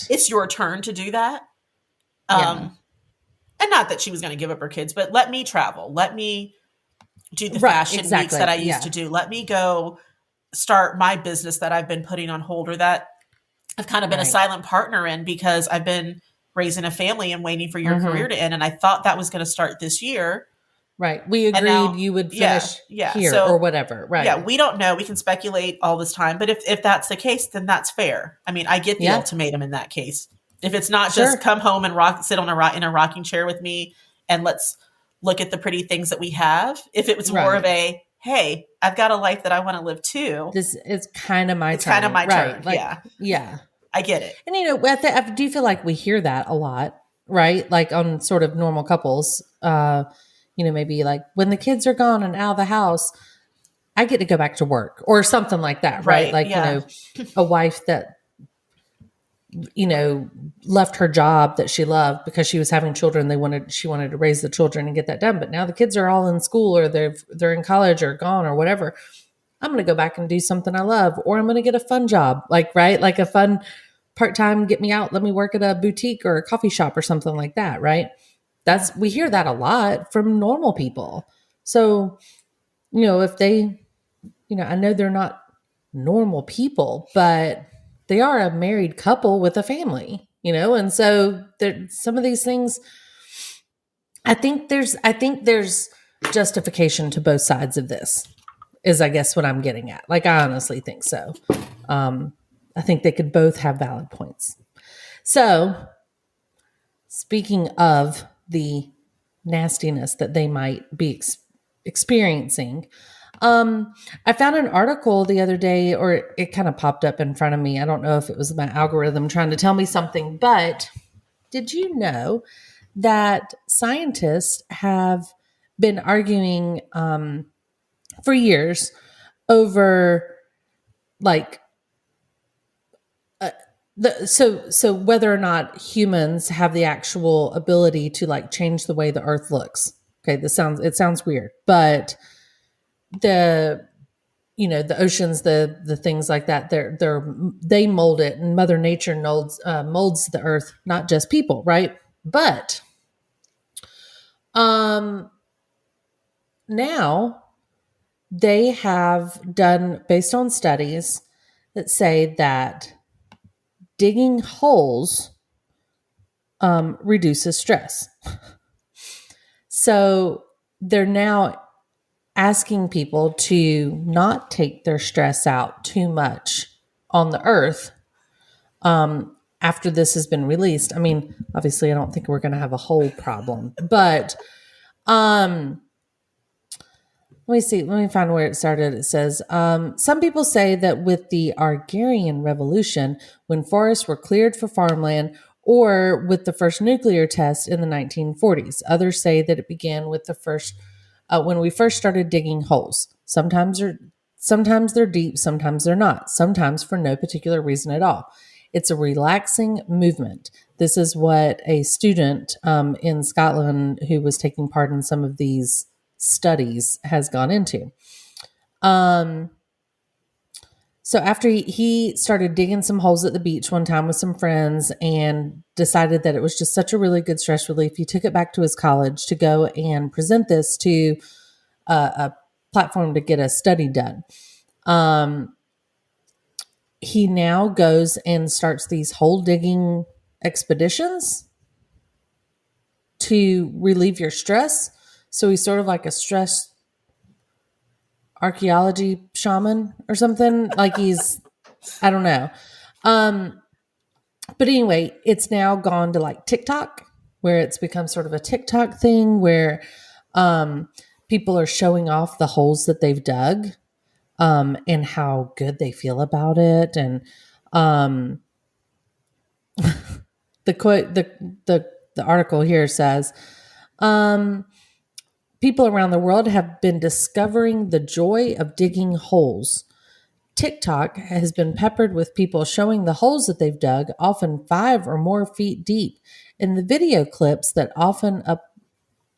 it's your turn to do that. And not that she was going to give up her kids, but let me travel. Let me do the fashion weeks that I used to do. Let me go start my business that I've been putting on hold, or that I've kind of been a silent partner in because I've been raising a family and waiting for your career to end. And I thought that was going to start this year. Right. We agreed you would finish here or whatever. Right. Yeah. We don't know. We can speculate all this time. But if that's the case, then that's fair. I mean, I get the ultimatum in that case. If it's not just come home and sit in a rocking chair with me and let's look at the pretty things that we have. If it was more of a, hey, I've got a life that I want to live too. This is kind of my turn. It's kind of my turn. Like, yeah. I get it. And, you know, I do feel like we hear that a lot, right? Like on sort of normal couples, you know, maybe like when the kids are gone and out of the house, I get to go back to work or something like that, right? Like, you know, a wife that, you know, left her job that she loved because she was having children. She wanted to raise the children and get that done. But now the kids are all in school or they're in college or gone or whatever. I'm going to go back and do something I love, or I'm going to get a fun job, like a fun part-time, get me out, let me work at a boutique or a coffee shop or something like that. Right. We hear that a lot from normal people. So, you know, if they, you know, I know they're not normal people, but they are a married couple with a family, you know? And so some of these things, I think there's justification to both sides of this is, I guess, what I'm getting at. Like, I honestly think so. I think they could both have valid points. So speaking of the nastiness that they might be experiencing, I found an article the other day, or it kind of popped up in front of me. I don't know if it was my algorithm trying to tell me something, but did you know that scientists have been arguing for years over like so whether or not humans have the actual ability to like change the way the earth looks. Okay, it sounds weird, but the oceans, the things like that, they mold it, and Mother Nature molds the earth, not just people, right? But now they have done, based on studies that say that digging holes reduces stress. So they're now asking people to not take their stress out too much on the earth after this has been released. I mean, obviously, I don't think we're going to have a whole problem, but let me see. Let me find where it started. It says, some people say that with the Agrarian Revolution, when forests were cleared for farmland, or with the first nuclear test in the 1940s. Others say that it began with when we first started digging holes. Sometimes they're deep, sometimes they're not, sometimes for no particular reason at all. It's a relaxing movement. This is what a student in Scotland who was taking part in some of these studies has gone into. So after he started digging some holes at the beach one time with some friends and decided that it was just such a really good stress relief, he took it back to his college to go and present this to a platform to get a study done. He now goes and starts these hole digging expeditions to relieve your stress. So he's sort of like a stress archaeology shaman or something. Like he's, I don't know. But anyway, it's now gone to like TikTok, where it's become sort of a TikTok thing where people are showing off the holes that they've dug and how good they feel about it. And the quote, the article here says, people around the world have been discovering the joy of digging holes. TikTok has been peppered with people showing the holes that they've dug, often 5 or more feet deep. And the video clips that are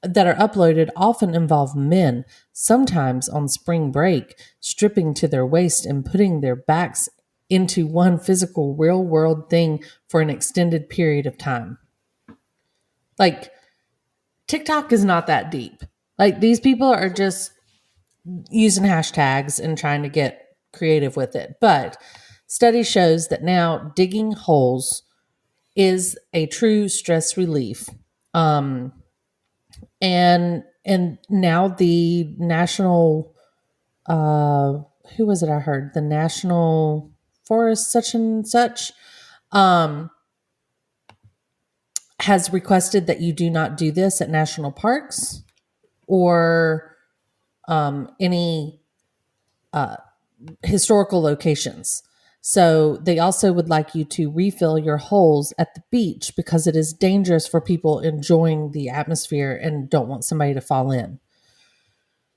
uploaded often involve men, sometimes on spring break, stripping to their waist and putting their backs into one physical real world thing for an extended period of time. Like, TikTok is not that deep. Like, these people are just using hashtags and trying to get creative with it. But study shows that now digging holes is a true stress relief. And now the national, who was it I heard? The National Forest such and such has requested that you do not do this at national parks or any historical locations. So they also would like you to refill your holes at the beach because it is dangerous for people enjoying the atmosphere and don't want somebody to fall in.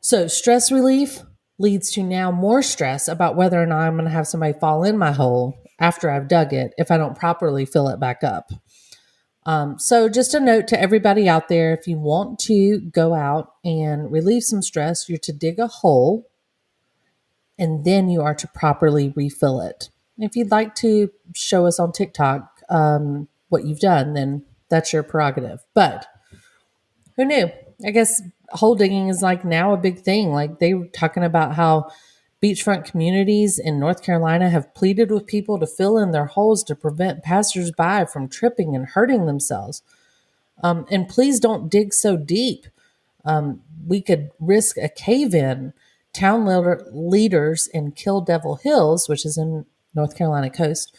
So stress relief leads to now more stress about whether or not I'm going to have somebody fall in my hole after I've dug it if I don't properly fill it back up. So just a note to everybody out there, if you want to go out and relieve some stress, you're to dig a hole and then you are to properly refill it. If you'd like to show us on TikTok what you've done, then that's your prerogative. But who knew? I guess hole digging is like now a big thing. Like they were talking about how beachfront communities in North Carolina have pleaded with people to fill in their holes to prevent passersby from tripping and hurting themselves. And please don't dig so deep. We could risk a cave-in. Town leaders in Kill Devil Hills, which is in North Carolina coast,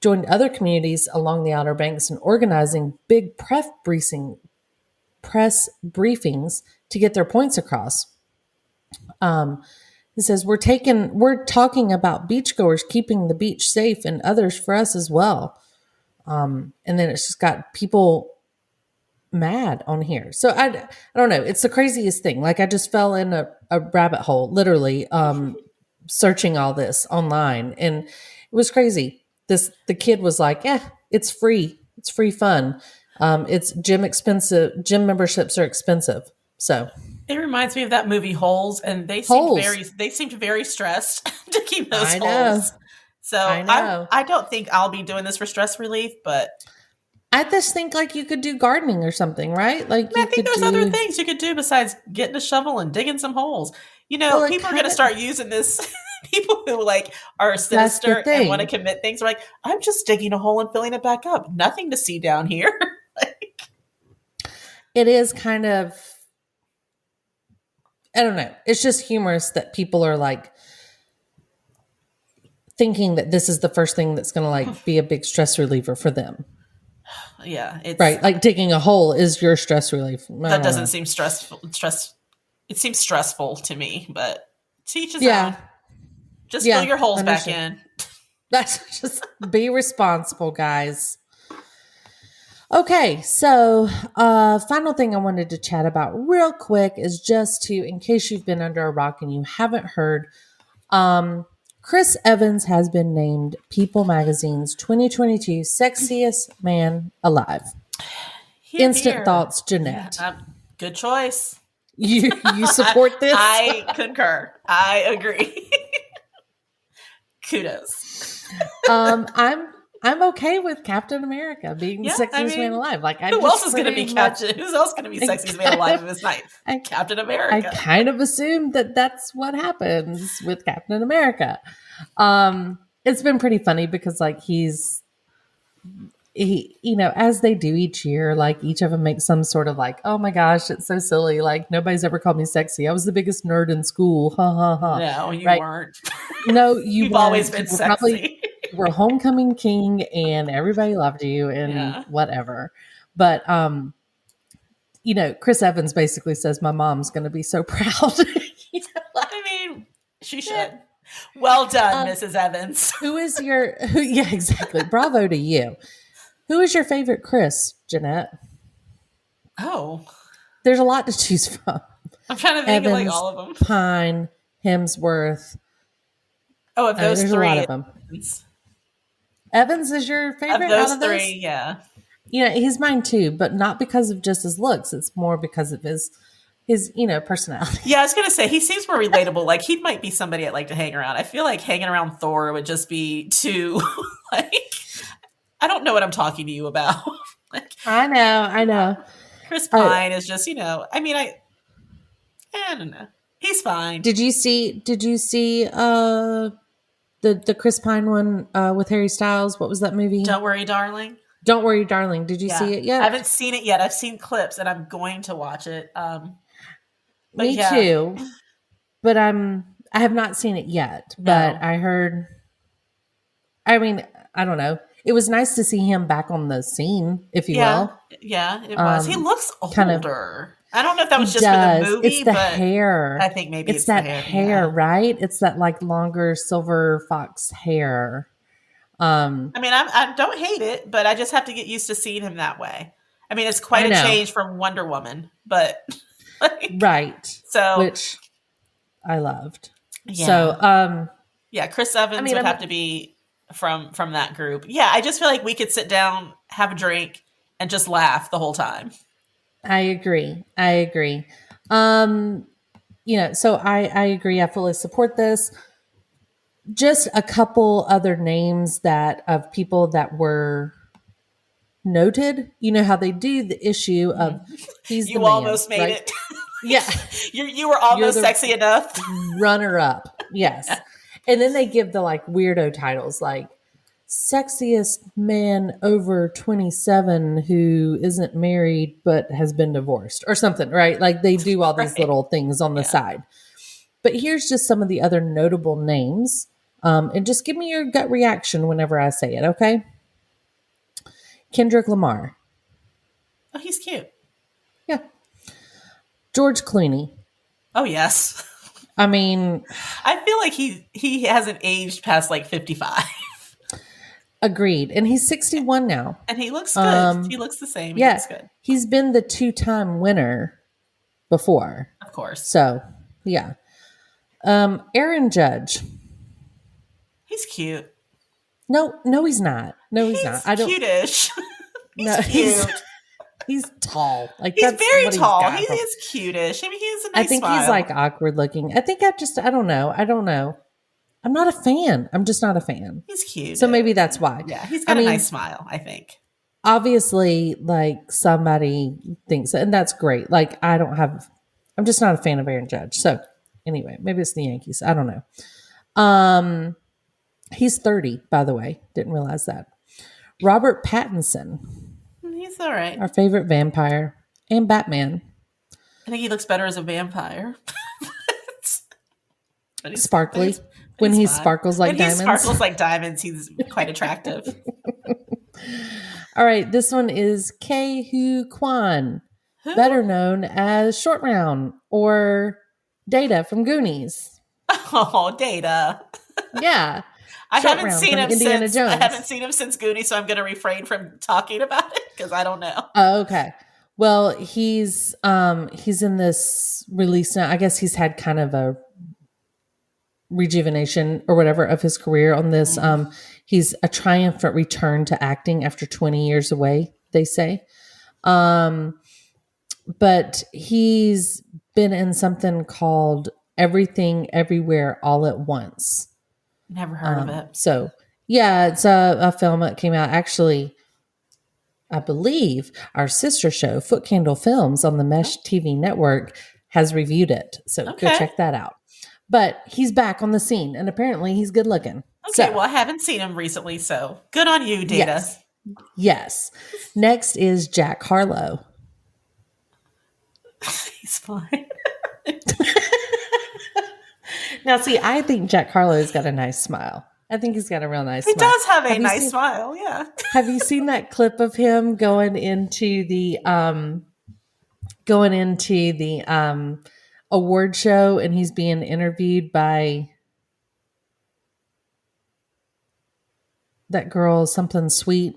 joined other communities along the Outer Banks in organizing big press briefings to get their points across. It says, we're talking about beachgoers keeping the beach safe and others for us as well. And then it's just got people mad on here. So I don't know. It's the craziest thing. Like I just fell in a rabbit hole, literally, searching all this online, and it was crazy. The kid was like, it's free. It's free fun. It's gym memberships are expensive. So it reminds me of that movie Holes, and they seemed very stressed to keep those holes. So I don't think I'll be doing this for stress relief, but I just think like you could do gardening or something, right? Like I think there's other things you could do besides getting a shovel and digging some holes. You know, people are going to start using this. People who like are sinister and want to commit things are like, I'm just digging a hole and filling it back up. Nothing to see down here. It is kind of, I don't know. It's just humorous that people are like thinking that this is the first thing that's going to like be a big stress reliever for them. Yeah, it's right. Like digging a hole is your stress relief. That doesn't seem stressful. It seems stressful to me, but teach his own. Just fill your holes back in. That's just be responsible, guys. Okay, so final thing I wanted to chat about real quick is just to, in case you've been under a rock and you haven't heard, Chris Evans has been named People Magazine's 2022 Sexiest Man Alive. Instant thoughts, Jeanette. Good choice. You support this? I concur. I agree. Kudos. I'm I'm okay with Captain America being the sexiest man alive. Like, who else is going to be Captain? Who's else going to be sexiest man alive in this night? Captain America. I kind of assumed that that's what happens with Captain America. It's been pretty funny because like he, you know, as they do each year, like each of them makes some sort of like, oh my gosh, it's so silly. Like nobody's ever called me sexy. I was the biggest nerd in school. Ha ha ha. No, you weren't. No, you've always been sexy. You were homecoming king and everybody loved you and whatever. But, you know, Chris Evans basically says my mom's going to be so proud. You know, I mean, she should. Well done, Mrs. Evans. Who is yeah, exactly. Bravo to you. Who is your favorite Chris, Jeanette? Oh. There's a lot to choose from. I'm trying to think of like all of them. Pine, Hemsworth. Oh, of those there's three. A lot of them. Evans is your favorite of those out of those? three, yeah. Yeah, he's mine too, but not because of just his looks. It's more because of his you know, personality. Yeah, I was going to say, he seems more relatable. Like, he might be somebody I'd like to hang around. I feel like hanging around Thor would just be too, like, I don't know what I'm talking to you about. Like, I know. Chris Pine is just, you know, I mean, I don't know. He's fine. Did you see the Chris Pine one with Harry Styles? What was that movie? Don't Worry, Darling. Don't Worry, Darling. Did you see it yet? I haven't seen it yet. I've seen clips and I'm going to watch it. Me too. But I have not seen it yet. No. But I heard, I mean, I don't know. It was nice to see him back on the scene, if you will. Yeah, it was. He looks older. Kind of, I don't know if that was just for the movie, it's the hair. I think maybe it's that the hair, right? It's that like longer silver fox hair. I mean, I don't hate it, but I just have to get used to seeing him that way. I mean, it's quite a change from Wonder Woman, but like, right. So, which I loved. Yeah. So, Chris Evans would have to be from that group. Yeah, I just feel like we could sit down, have a drink, and just laugh the whole time. I agree. You know, so I agree. I fully support this. Just a couple other names of people that were noted. You know how they do the issue of he's you the man, almost made right? it. Yeah, you were almost sexy enough. Runner up, yes. And then they give the like weirdo titles like sexiest man over 27 who isn't married but has been divorced or something, right? Like they do all these little things on the side. But here's just some of the other notable names. And just give me your gut reaction whenever I say it, okay? Kendrick Lamar. Oh, he's cute. Yeah. George Clooney. Oh, yes. I mean, I feel like he hasn't aged past like 55. Agreed. And he's 61 now. And he looks good. He looks the same. He looks good. He's been the 2-time winner before. Of course. So, yeah. Aaron Judge. He's cute. No, he's not. No, he's not. I don't. Cutish. He's cute. He's tall. Like he's that's very tall. He is cutish. I mean, he has a nice I think smile. he's like awkward looking. I think I don't know. I'm not a fan. I'm just not a fan. He's cute. So maybe that's why. Yeah, he's got a nice smile, I think. Obviously, like somebody thinks, and that's great. Like I'm just not a fan of Aaron Judge. So anyway, maybe it's the Yankees. I don't know. He's 30, by the way. Didn't realize that. Robert Pattinson. He's all right. Our favorite vampire and Batman. I think he looks better as a vampire. Sparkly. When he sparkles like diamonds. When he sparkles like diamonds, he's quite attractive. All right. This one is Ke-Huy Quan, better known as Short Round or Data from Goonies. Oh, Data. Yeah. I haven't seen him since Goonies, so I'm going to refrain from talking about it because I don't know. Oh, okay. Well, he's in this release now. I guess he's had kind of a rejuvenation or whatever of his career on this. He's a triumphant return to acting after 20 years away, they say. But he's been in something called Everything Everywhere All at Once. Never heard of it. So Yeah, it's a film that came out. Actually, I believe our sister show, Foot Candle Films on the Mesh TV network, has reviewed it. So go check that out. But he's back on the scene, and apparently he's good looking. Okay, well, I haven't seen him recently, so good on you, Data. Yes. Next is Jack Harlow. He's fine. Now, see, I think Jack Harlow's got a nice smile. I think he's got a real nice smile. He does have a nice smile, yeah. Have you seen that clip of him going into the award show, and he's being interviewed by that girl, something Sweet,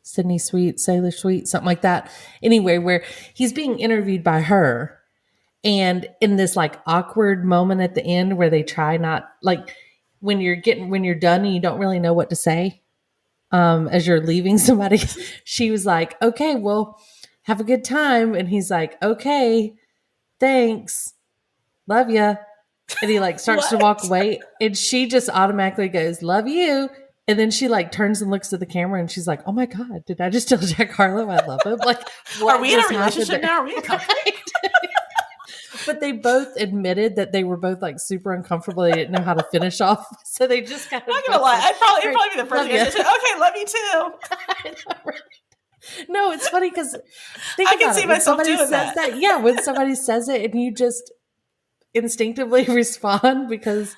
Sydney Sweet, Sailor Sweet, something like that. Anyway, where he's being interviewed by her. And in this like awkward moment at the end where they try not, like when you're done and you don't really know what to say as you're leaving somebody, she was like, okay, well, have a good time. And he's like, okay, thanks. Love ya. And he like starts to walk away, and she just automatically goes, love you. And then she like turns and looks at the camera, and she's like, oh my God, did I just tell Jack Harlow I love him? Like, what are we in a relationship now? Are we in a couple? But they both admitted that they were both like super uncomfortable. They didn't know how to finish off. So they just kind of. I'm not going to lie. It'd probably be the first thing I said. Okay, love you too. I know, right? No, it's funny because I can see myself doing that. Yeah, when somebody says it and you just instinctively respond because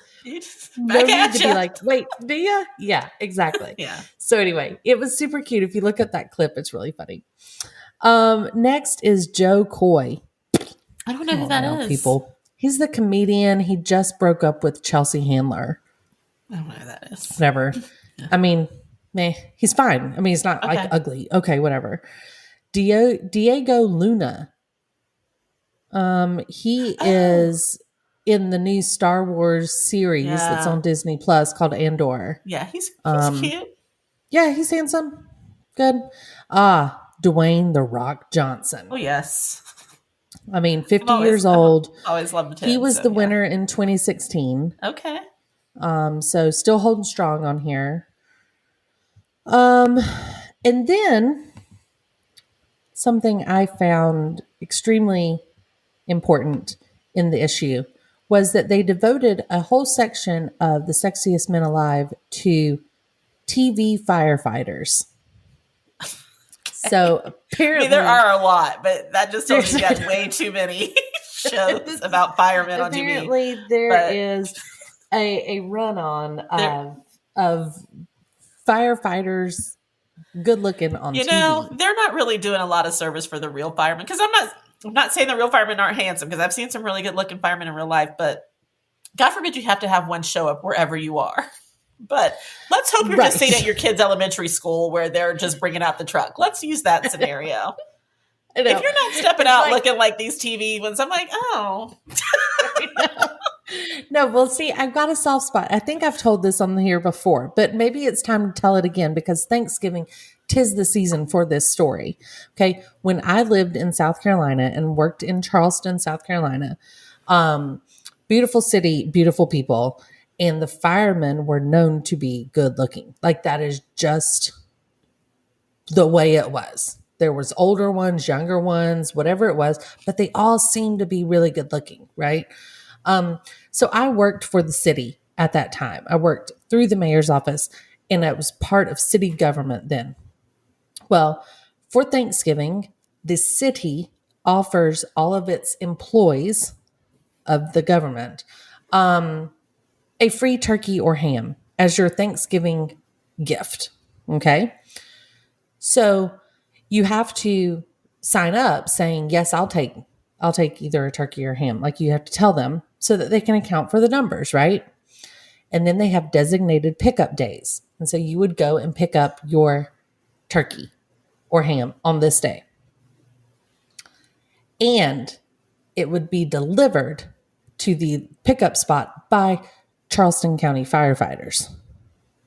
no need to be like, wait, do you? Yeah, exactly. Yeah. So anyway, it was super cute. If you look at that clip, it's really funny. Next is Joe Coy. I don't know who that is. People. He's the comedian. He just broke up with Chelsea Handler. I don't know who that is. Whatever. Yeah. I mean, he's fine. I mean, he's not like ugly. Okay, whatever. Diego Luna. He is in the new Star Wars series that's on Disney Plus called Andor. Yeah, he's cute. Yeah, he's handsome. Good. Dwayne "The Rock" Johnson. Oh, yes. I mean, 50 years old. Always loved him. He was the winner in 2016. Okay. So still holding strong on here. And then something I found extremely important in the issue was that they devoted a whole section of the sexiest men alive to TV firefighters. So apparently, there are a lot, but that just tells me you got way too many shows about firemen on TV. Apparently, there is a run-on of firefighters good looking on TV. You know, they're not really doing a lot of service for the real firemen, because I'm not saying the real firemen aren't handsome, because I've seen some really good looking firemen in real life, but God forbid you have to have one show up wherever you are. But let's hope you're just sitting at your kid's elementary school where they're just bringing out the truck. Let's use that scenario. If you're not stepping out looking like these TV ones, I'm like, oh. No, well, see, I've got a soft spot. I think I've told this on here before, but maybe it's time to tell it again, because Thanksgiving, 'tis the season for this story. Okay. When I lived in South Carolina and worked in Charleston, South Carolina, beautiful city, beautiful people. And the firemen were known to be good looking. Like, that is just the way it was. There was older ones, younger ones, whatever it was, but they all seemed to be really good looking, right? So I worked for the city at that time. I worked through the mayor's office, and I was part of city government then. Well, for Thanksgiving, the city offers all of its employees of the government a free turkey or ham as your Thanksgiving gift. Okay. So you have to sign up saying, yes, I'll take either a turkey or ham. Like, you have to tell them so that they can account for the numbers, right? And then they have designated pickup days. And so you would go and pick up your turkey or ham on this day. And it would be delivered to the pickup spot by Charleston County firefighters.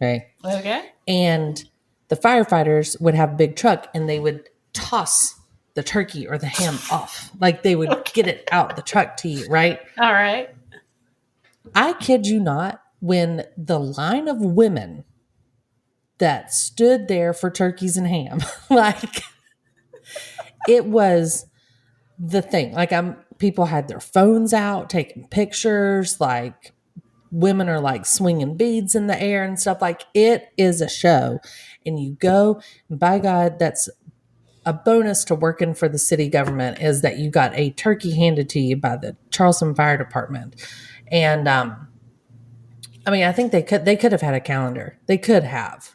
Okay. And the firefighters would have a big truck, and they would toss the turkey or the ham off. Like, they would get it out the truck to eat, right? All right. I kid you not, when the line of women that stood there for turkeys and ham, like it was the thing. Like people had their phones out taking pictures, like women are like swinging beads in the air and stuff. Like it is a show. And you go, and by God, that's a bonus to working for the city government, is that you got a turkey handed to you by the Charleston Fire Department. And I mean, I think they could have had a calendar. They could have.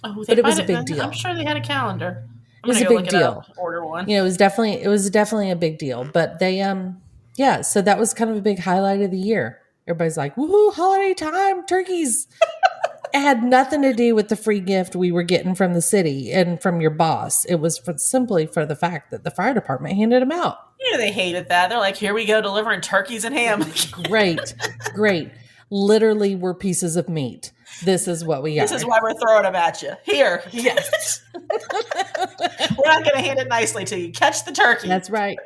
Oh, but it was a big deal. I'm sure they had a calendar. It was a big deal. Order one. You know, it was definitely a big deal. But they yeah, so that was kind of a big highlight of the year. Everybody's like, woohoo, holiday time, turkeys. It had nothing to do with the free gift we were getting from the city and from your boss. It was simply for the fact that the fire department handed them out. Yeah, they hated that. They're like, here we go, delivering turkeys and ham. Great. Literally, we're pieces of meat. This is what we got. This is why we're throwing them at you. Here. Yes. We're not going to hand it nicely to you. Catch the turkey. That's right.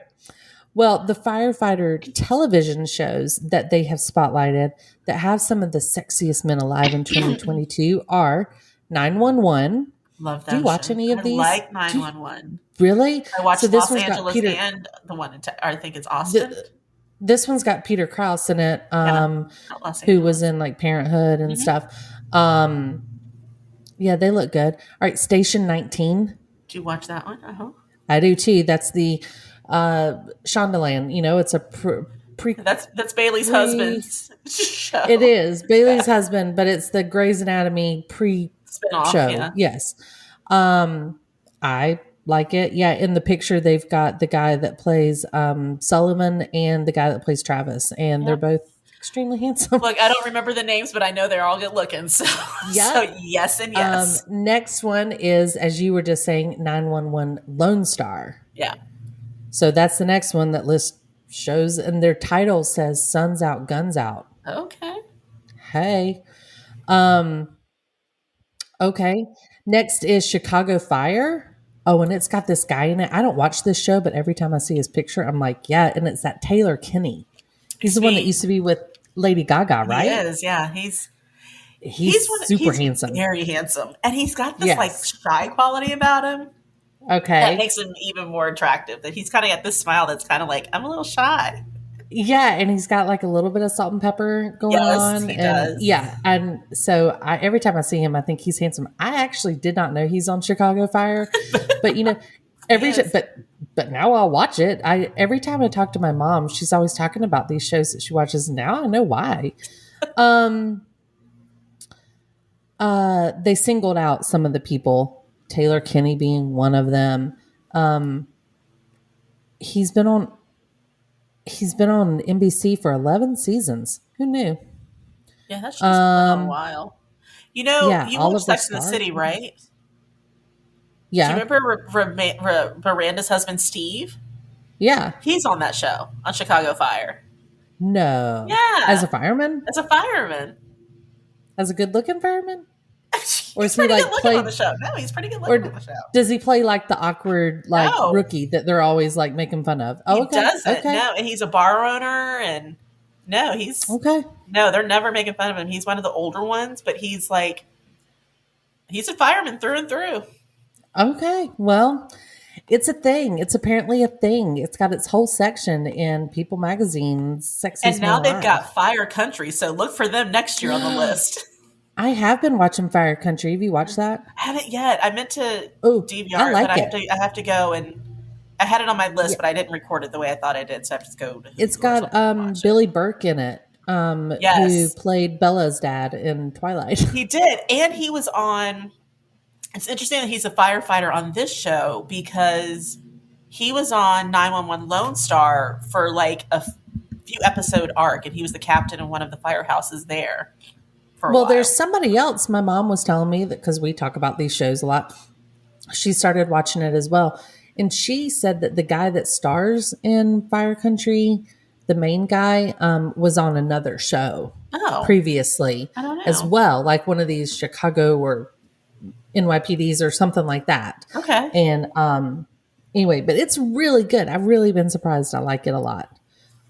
Well, the firefighter television shows that they have spotlighted that have some of the sexiest men alive in 2022 are 911. Love that. Do you watch any of these? I like 911. Really? I watched Los Angeles and the one I think it's Austin. This one's got Peter Krause in it, who was in like Parenthood and stuff. Yeah, they look good. All right, Station 19. Do you watch that one? Uh-huh. I do too. That's the Shondaland. You know, it's a that's Bailey's husband's show. It is Bailey's husband, but it's the Grey's Anatomy spinoff show. Yeah. Yes, I like it. Yeah, in the picture they've got the guy that plays Sullivan and the guy that plays Travis, and they're both extremely handsome. Look, I don't remember the names, but I know they're all good looking. So, so yes and yes. Next one is, as you were just saying, 911 Lone Star. Yeah. So that's the next one that lists shows, and their title says "Suns Out, Guns Out." Okay. Hey. Okay. Next is Chicago Fire. Oh, and it's got this guy in it. I don't watch this show, but every time I see his picture, I'm like, yeah. And it's that Taylor Kinney. He's the one that used to be with Lady Gaga, right? He is, yeah. He's super handsome. Very handsome. And he's got this like shy quality about him. Okay. That makes him even more attractive. That he's kind of got this smile that's kind of like, I'm a little shy. Yeah, and he's got like a little bit of salt and pepper going on. He does. Yeah, and so every time I see him, I think he's handsome. I actually did not know he's on Chicago Fire, but you know, but now I'll watch it. Every time I talk to my mom, she's always talking about these shows that she watches. Now I know why. They singled out some of the people, Taylor Kinney being one of them. He's been on NBC for 11 seasons. Who knew? Yeah, that's just been a while. You know, you watch Sex and the City, right? Yeah. Do you remember Miranda's husband, Steve? Yeah. He's on that show, on Chicago Fire. No. Yeah. As a fireman? As a fireman. As a good-looking fireman? Or is he like on the show? No, he's pretty good looking on the show. Does he play like the awkward rookie that they're always like making fun of? Oh, he doesn't. Okay. No, and he's a bar owner, and no, he's okay. No, they're never making fun of him. He's one of the older ones, but he's a fireman through and through. Okay, well, it's a thing. It's apparently a thing. It's got its whole section in People Magazine's Sexiest And now they've Alive. got Fire Country, so look for them next year on the list. I have been watching Fire Country. Have you watched that? I haven't yet. I meant to DVR I like but I have to go, and I had it on my list, but I didn't record it the way I thought I did, so I have to go to It's got Billy Burke in it, who played Bella's dad in Twilight. He did, and he was on... It's interesting that he's a firefighter on this show because he was on 911 Lone Star for like a few episode arc, and he was the captain in one of the firehouses there for a while. There's somebody else. My mom was telling me that because we talk about these shows a lot, she started watching it as well. And she said that the guy that stars in Fire Country, the main guy, was on another show previously as well, like one of these Chicago or NYPDs or something like that. Okay. And anyway, but it's really good. I've really been surprised. I like it a lot.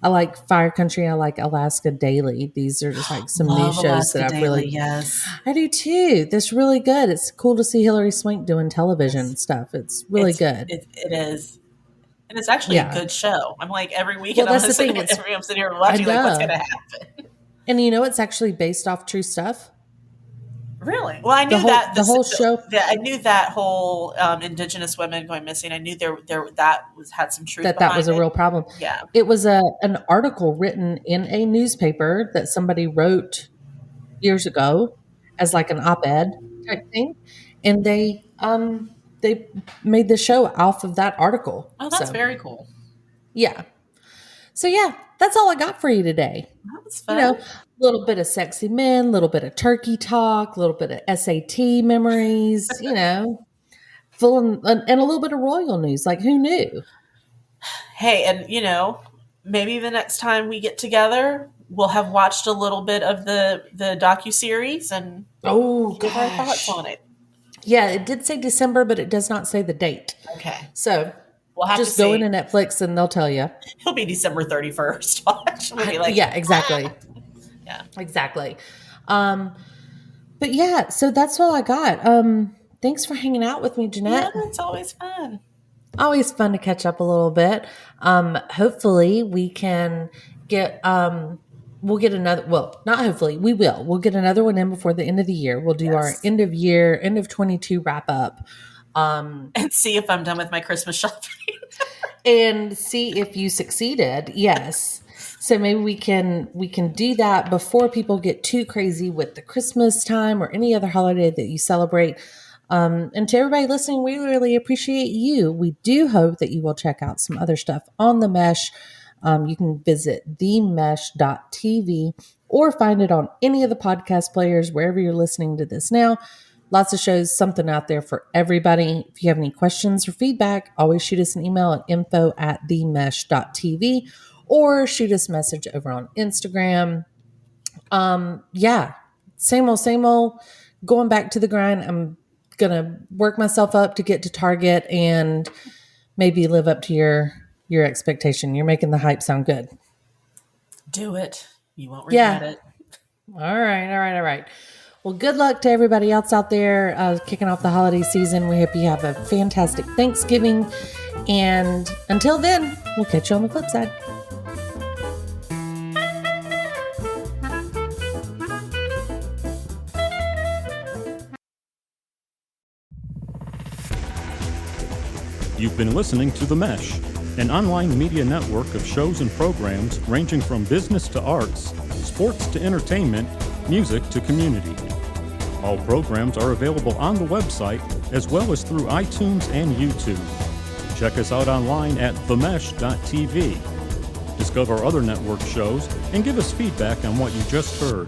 I like Fire Country. I like Alaska Daily. These are just like some new shows Alaska that I've Daily, really. yes. I do too. That's really good. It's cool to see Hillary Swank doing television stuff. It's really good. It is. And it's actually a good show. I'm like every weekend I'm sitting here watching like what's going to happen. And it's actually based off true stuff. Really? Well, I knew the whole show. I knew that whole Indigenous women going missing. I knew that had some truth. That was a real problem. Yeah, it was an article written in a newspaper that somebody wrote years ago as like an op-ed type thing, and they made the show off of that article. Oh, that's very cool. Yeah. So yeah, that's all I got for you today. That was fun. A little bit of sexy men, a little bit of turkey talk, a little bit of SAT memories, full and a little bit of royal news. Like, who knew? Hey, and maybe the next time we get together, we'll have watched a little bit of the docuseries and give our thoughts on it. Yeah, it did say December, but it does not say the date. Okay. So we'll have just to go into Netflix and they'll tell you. It'll be December 31st. We'll be like, yeah, exactly. Yeah, exactly. But yeah, so that's all I got. Thanks for hanging out with me, Jeanette. Yeah, it's always fun. Always fun to catch up a little bit. Hopefully we can get, we'll get another, well, not hopefully, we will. We'll get another one in before the end of the year. We'll do our end of 22 wrap up. And see if I'm done with my Christmas shopping. And see if you succeeded. Yes. So maybe we can do that before people get too crazy with the Christmas time or any other holiday that you celebrate. And to everybody listening, we really appreciate you. We do hope that you will check out some other stuff on The Mesh. You can visit themesh.tv or find it on any of the podcast players, wherever you're listening to this now. Lots of shows, something out there for everybody. If you have any questions or feedback, always shoot us an email at info@themesh.tv or shoot us a message over on Instagram. Yeah, same old, going back to the grind. I'm going to work myself up to get to Target and maybe live up to your expectation. You're making the hype sound good. Do it. You won't regret it. All right. Well, good luck to everybody else out there kicking off the holiday season. We hope you have a fantastic Thanksgiving. And until then, we'll catch you on the flip side. You've been listening to The Mesh, an online media network of shows and programs ranging from business to arts, sports to entertainment, music to community. All programs are available on the website as well as through iTunes and YouTube. Check us out online at themesh.tv. Discover other network shows and give us feedback on what you just heard.